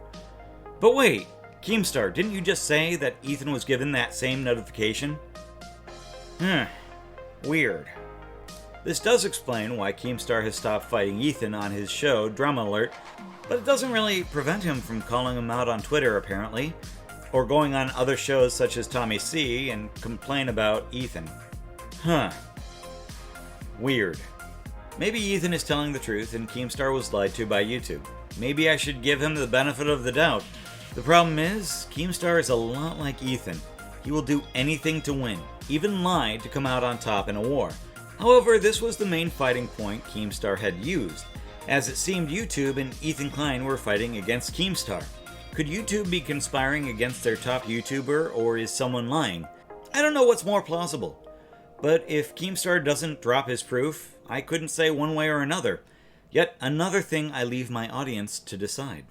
But wait, Keemstar, didn't you just say that Ethan was given that same notification? Weird. This does explain why Keemstar has stopped fighting Ethan on his show, Drama Alert, but it doesn't really prevent him from calling him out on Twitter, apparently, or going on other shows such as Tommy C and complain about Ethan. Weird. Maybe Ethan is telling the truth and Keemstar was lied to by YouTube. Maybe I should give him the benefit of the doubt. The problem is, Keemstar is a lot like Ethan. He will do anything to win, even lie to come out on top in a war. However, this was the main fighting point Keemstar had used, as it seemed YouTube and Ethan Klein were fighting against Keemstar. Could YouTube be conspiring against their top YouTuber, or is someone lying? I don't know what's more plausible. But if Keemstar doesn't drop his proof, I couldn't say one way or another. Yet another thing I leave my audience to decide.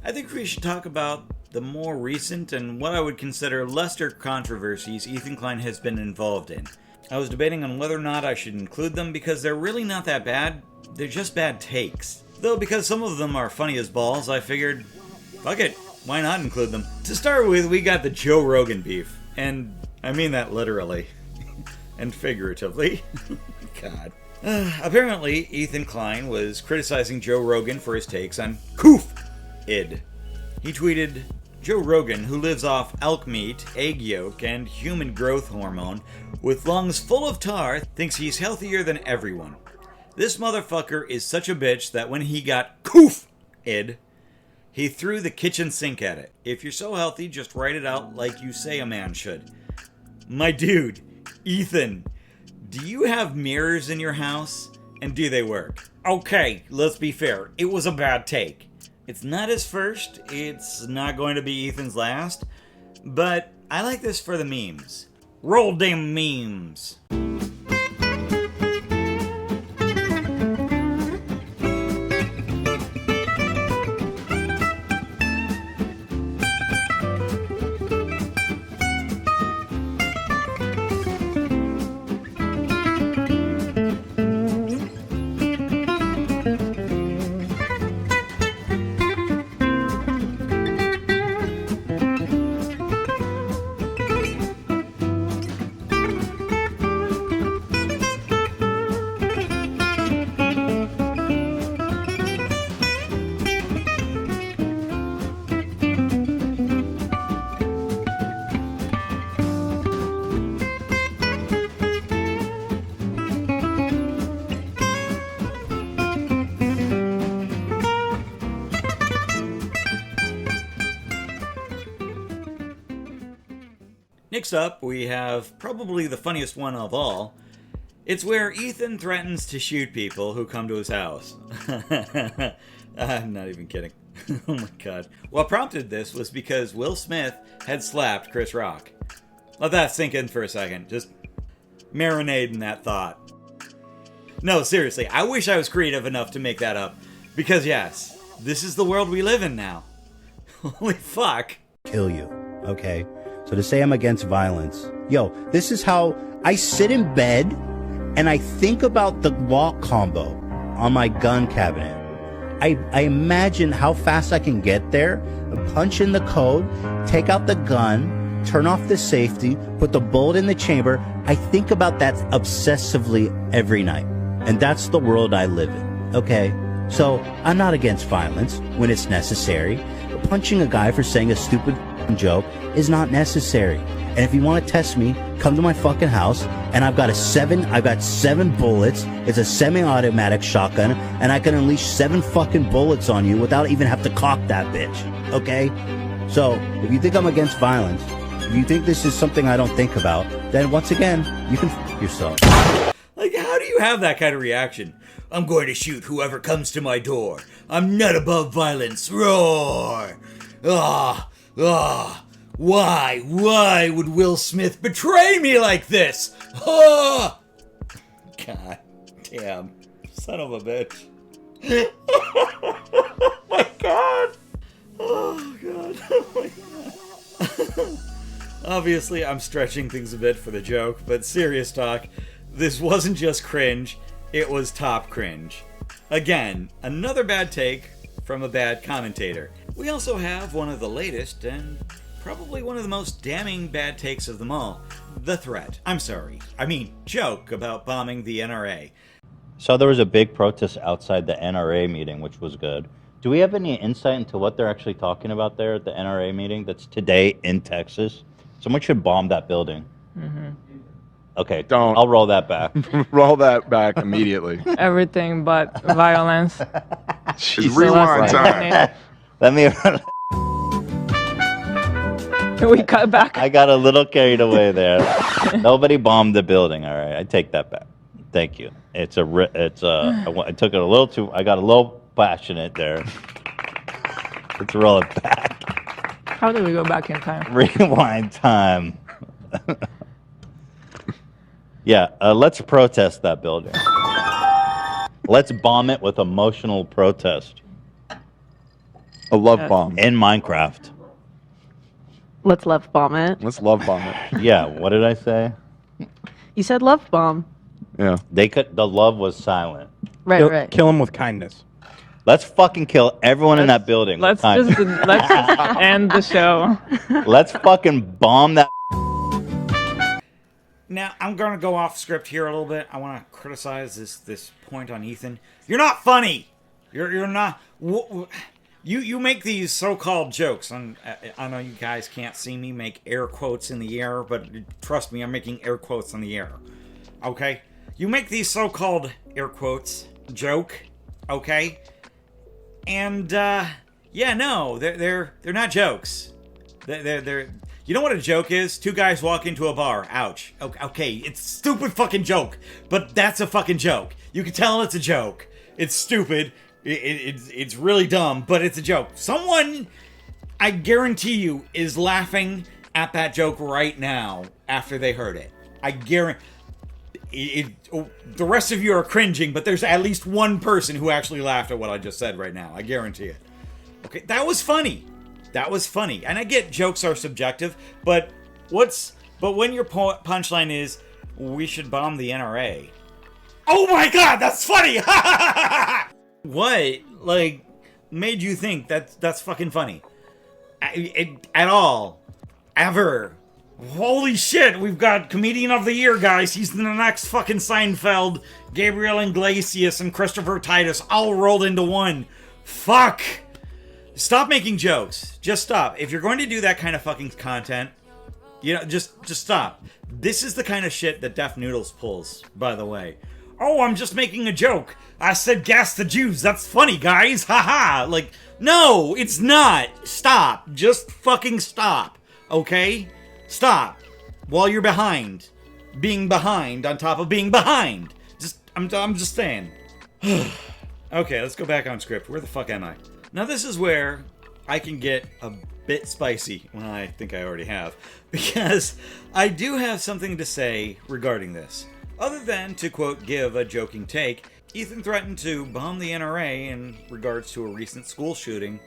I think we should talk about the more recent and what I would consider lesser controversies Ethan Klein has been involved in. I was debating on whether or not I should include them because they're really not that bad, they're just bad takes. Though because some of them are funny as balls, I figured, fuck it, why not include them? To start with, we got the Joe Rogan beef. And I mean that literally. And figuratively. God. Apparently, Ethan Klein was criticizing Joe Rogan for his takes on Id. He tweeted, Joe Rogan, who lives off elk meat, egg yolk, and human growth hormone, with lungs full of tar, thinks he's healthier than everyone. This motherfucker is such a bitch that when he got Id, he threw the kitchen sink at it. If you're so healthy, just write it out like you say a man should. My dude, Ethan, do you have mirrors in your house? And do they work? Okay, let's be fair. It was a bad take. It's not his first. It's not going to be Ethan's last. But I like this for the memes. Roll damn memes. Next up, we have probably the funniest one of all. It's where Ethan threatens to shoot people who come to his house. I'm not even kidding. Oh my god. What prompted this was because Will Smith had slapped Chris Rock. Let that sink in for a second. Just marinate in that thought. No, seriously, I wish I was creative enough to make that up. Because yes, this is the world we live in now. Holy fuck. Kill you, okay? So to say I'm against violence, yo, this is how I sit in bed and I think about the lock combo on my gun cabinet. I imagine how fast I can get there, punch in the code, take out the gun, turn off the safety, put the bullet in the chamber. I think about that obsessively every night. And that's the world I live in, okay? So I'm not against violence when it's necessary. But punching a guy for saying a stupid joke is not necessary. And if you want to test me, come to my fucking house, and I've got 7 bullets. It's a semi-automatic shotgun, and I can unleash 7 fucking bullets on you without even have to cock that bitch. Okay? So, if you think I'm against violence, if you think this is something I don't think about, then once again, you can f*** yourself. Like, how do you have that kind of reaction? I'm going to shoot whoever comes to my door. I'm not above violence. Roar! Why would Will Smith betray me like this? Ah! God damn. Son of a bitch. Oh my god. Oh god. Oh my god. Obviously, I'm stretching things a bit for the joke, but serious talk, this wasn't just cringe, it was top cringe. Again, another bad take from a bad commentator. We also have one of the latest and probably one of the most damning bad takes of them all. The threat. Joke about bombing the NRA. So there was a big protest outside the NRA meeting, which was good. Do we have any insight into what they're actually talking about there at the NRA meeting that's today in Texas? Someone should bomb that building. Mm-hmm. Okay, don't. I'll roll that back. Roll that back immediately. Everything but violence. Just rewind time. Let me... Can we cut back? I got a little carried away there. Nobody bombed the building. All right, I take that back. Thank you. I took it a little too. I got a little passionate there. Let's roll it back. How do we go back in time? Rewind time. Yeah, let's protest that building. Let's bomb it with emotional protest. A love bomb. In Minecraft. Let's love bomb it. Let's love bomb it. Yeah, what did I say? You said love bomb. Yeah. The love was silent. Right. Kill him with kindness. Let's fucking kill everyone in that building. Let's just end the show. Let's fucking bomb that. Now, I'm going to go off script here a little bit. I want to criticize this point on Ethan. You're not funny. You're not... You make these so-called jokes. And I know you guys can't see me make air quotes in the air, but trust me, I'm making air quotes in the air. Okay? You make these so-called air quotes joke, okay? And yeah, no, they're not jokes. They're you know what a joke is? Two guys walk into a bar. Ouch. Okay, it's a stupid fucking joke, but that's a fucking joke. You can tell it's a joke. It's stupid. It's really dumb, but it's a joke. Someone, I guarantee you, is laughing at that joke right now after they heard it. I guarantee. The rest of you are cringing, but there's at least one person who actually laughed at what I just said right now. I guarantee it. Okay, that was funny. That was funny. And I get jokes are subjective, but when your punchline is, we should bomb the NRA. Oh my god, that's funny! What, like, made you think that's fucking funny? At all. Ever. Holy shit, we've got Comedian of the Year, guys. He's the next fucking Seinfeld, Gabriel Iglesias, and Christopher Titus all rolled into one. Fuck! Stop making jokes. Just stop. If you're going to do that kind of fucking content, just stop. This is the kind of shit that Deaf Noodles pulls, by the way. Oh, I'm just making a joke. I said gas the Jews. That's funny, guys. Haha. Like, no, it's not. Stop. Just fucking stop. Okay? Stop. While you're behind. Being behind on top of being behind. I'm just saying. Okay, let's go back on script. Where the fuck am I? Now this is where I can get a bit spicy. Well, I think I already have. Because I do have something to say regarding this. Other than to, quote, give a joking take, Ethan threatened to bomb the NRA in regards to a recent school shooting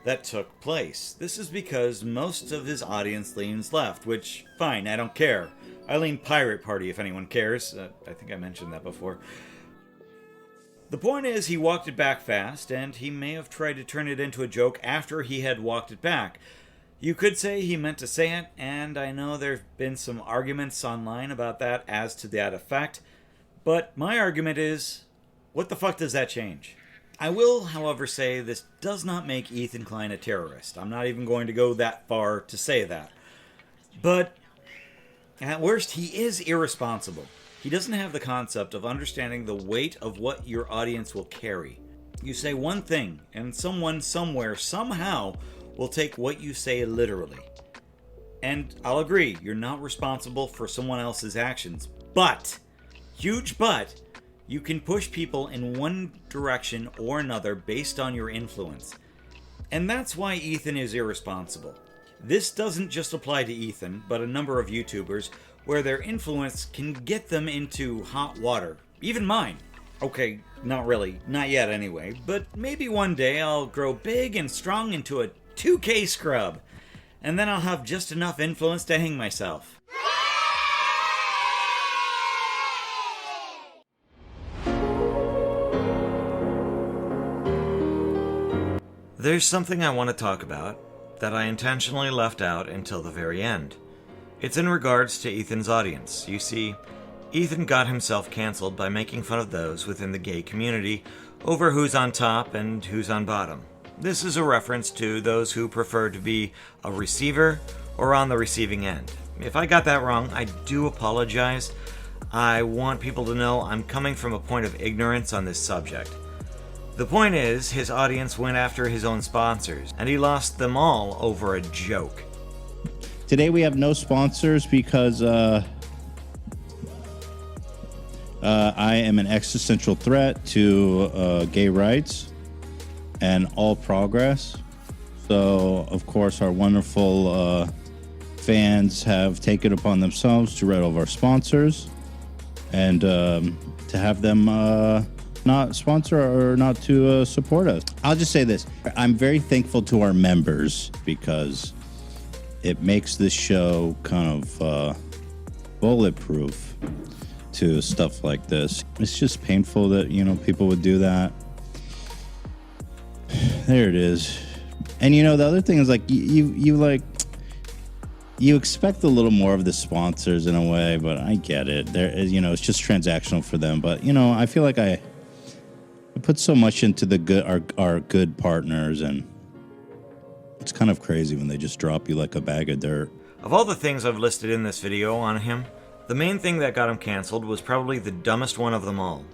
that took place. This is because most of his audience leans left, which, fine, I don't care. I lean Pirate Party if anyone cares. I think I mentioned that before. The point is, he walked it back fast, and he may have tried to turn it into a joke after he had walked it back. You could say he meant to say it, and I know there have been some arguments online about that as to that effect, but my argument is, what the fuck does that change? I will, however, say this does not make Ethan Klein a terrorist. I'm not even going to go that far to say that. But, at worst, he is irresponsible. He doesn't have the concept of understanding the weight of what your audience will carry. You say one thing, and someone somewhere somehow will take what you say literally. And I'll agree, you're not responsible for someone else's actions. But, huge but, you can push people in one direction or another based on your influence. And that's why Ethan is irresponsible. This doesn't just apply to Ethan, but a number of YouTubers where their influence can get them into hot water. Even mine. Okay, not really. Not yet anyway. But maybe one day I'll grow big and strong into a 2K scrub. And then I'll have just enough influence to hang myself. There's something I want to talk about that I intentionally left out until the very end. It's in regards to Ethan's audience. You see, Ethan got himself cancelled by making fun of those within the gay community over who's on top and who's on bottom. This is a reference to those who prefer to be a receiver or on the receiving end. If I got that wrong, I do apologize. I want people to know I'm coming from a point of ignorance on this subject. The point is, his audience went after his own sponsors, and he lost them all over a joke. Today we have no sponsors because I am an existential threat to gay rights and all progress. So, of course, our wonderful fans have taken upon themselves to write all of our sponsors and to have them not sponsor or not to support us. I'll just say this. I'm very thankful to our members because it makes this show kind of bulletproof to stuff like this. It's just painful that, people would do that. there it is. And you know, the other thing is like you expect a little more of the sponsors in a way, but I get it. There is, you know, it's just transactional for them. But you know, I feel like I put so much into the our good partners, and it's kind of crazy when they just drop you like a bag of dirt. Of all the things I've listed in this video on him, the main thing that got him cancelled was probably the dumbest one of them all.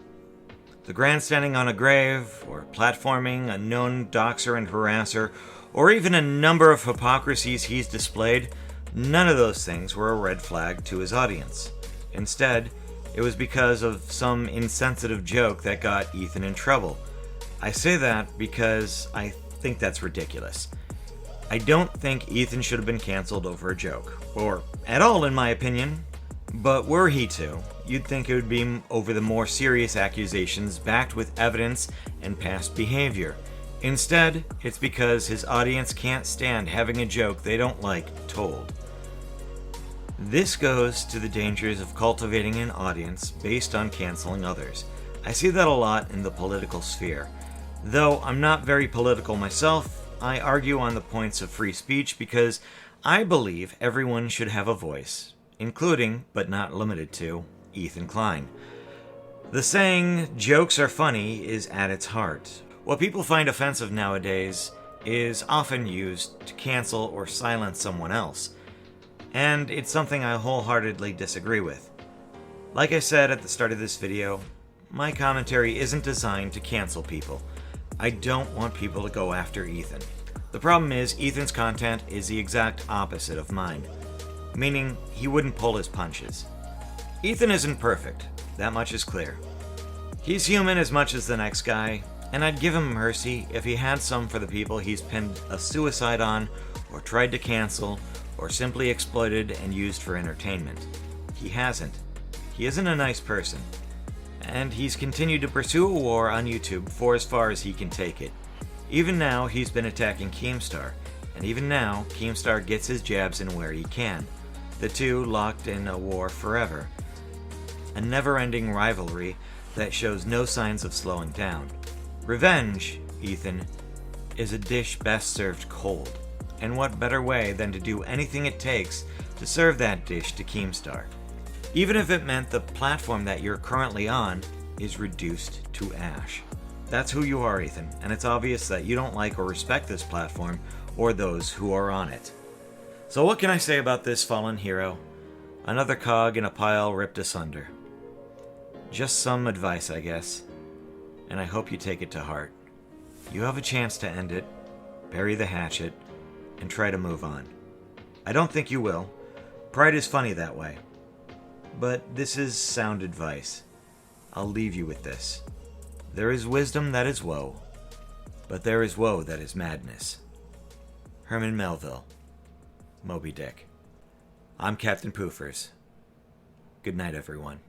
The grandstanding on a grave, or platforming a known doxer and harasser, or even a number of hypocrisies he's displayed, none of those things were a red flag to his audience. Instead, it was because of some insensitive joke that got Ethan in trouble. I say that because I think that's ridiculous. I don't think Ethan should have been cancelled over a joke, or at all in my opinion, but were he to, you'd think it would be over the more serious accusations backed with evidence and past behavior. Instead, it's because his audience can't stand having a joke they don't like told. This goes to the dangers of cultivating an audience based on canceling others. I see that a lot in the political sphere. Though I'm not very political myself, I argue on the points of free speech because I believe everyone should have a voice, including, but not limited to, Ethan Klein. The saying, jokes are funny, is at its heart. What people find offensive nowadays is often used to cancel or silence someone else, and it's something I wholeheartedly disagree with. Like I said at the start of this video, my commentary isn't designed to cancel people. I don't want people to go after Ethan. The problem is, Ethan's content is the exact opposite of mine, meaning he wouldn't pull his punches. Ethan isn't perfect, that much is clear. He's human as much as the next guy, and I'd give him mercy if he had some for the people he's pinned a suicide on, or tried to cancel, or simply exploited and used for entertainment. He hasn't. He isn't a nice person. And he's continued to pursue a war on YouTube for as far as he can take it. Even now, he's been attacking Keemstar, and even now, Keemstar gets his jabs in where he can. The two locked in a war forever. A never-ending rivalry that shows no signs of slowing down. Revenge, Ethan, is a dish best served cold. And what better way than to do anything it takes to serve that dish to Keemstar? Even if it meant the platform that you're currently on is reduced to ash. That's who you are, Ethan, and it's obvious that you don't like or respect this platform or those who are on it. So what can I say about this fallen hero? Another cog in a pile ripped asunder. Just some advice, I guess, and I hope you take it to heart. You have a chance to end it, bury the hatchet, and try to move on. I don't think you will. Pride is funny that way. But this is sound advice. I'll leave you with this. There is wisdom that is woe, but there is woe that is madness. Herman Melville, Moby Dick. I'm Captain Poofers. Good night, everyone.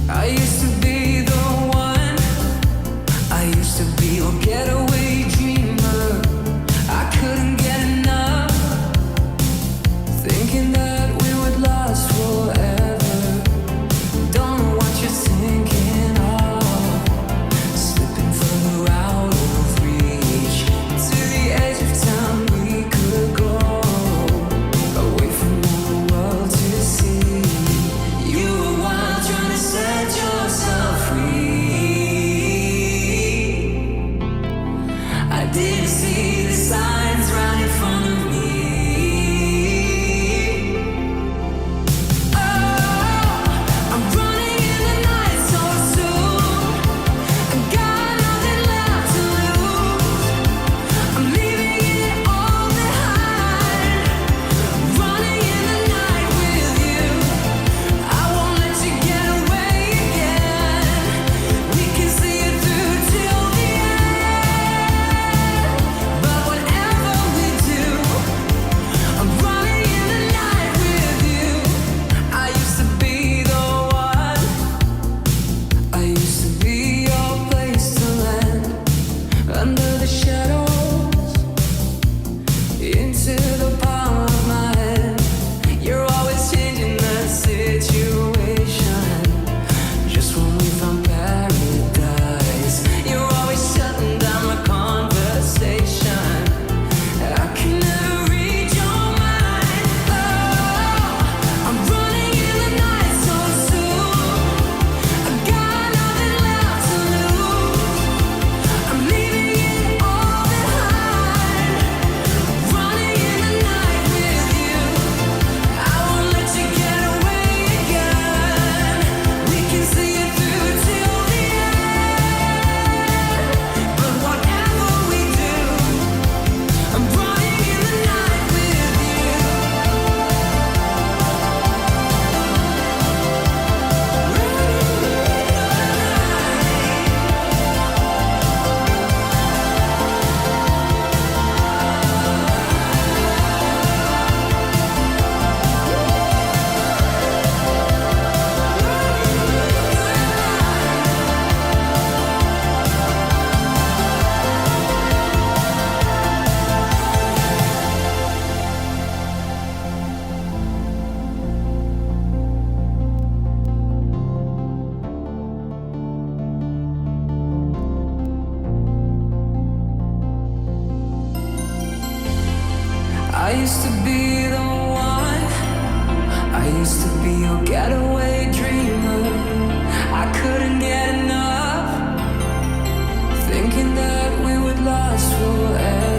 I used to be the one. I used to be your getaway dreamer. I couldn't get enough, thinking that we would last forever. Don't know what you're thinking of, slipping further out of reach, to the edge of town we could go, away from all the world to see. You were wild, trying to set yourself free. I used to be the one. I used to be your getaway dreamer. I couldn't get enough, thinking that we would last forever.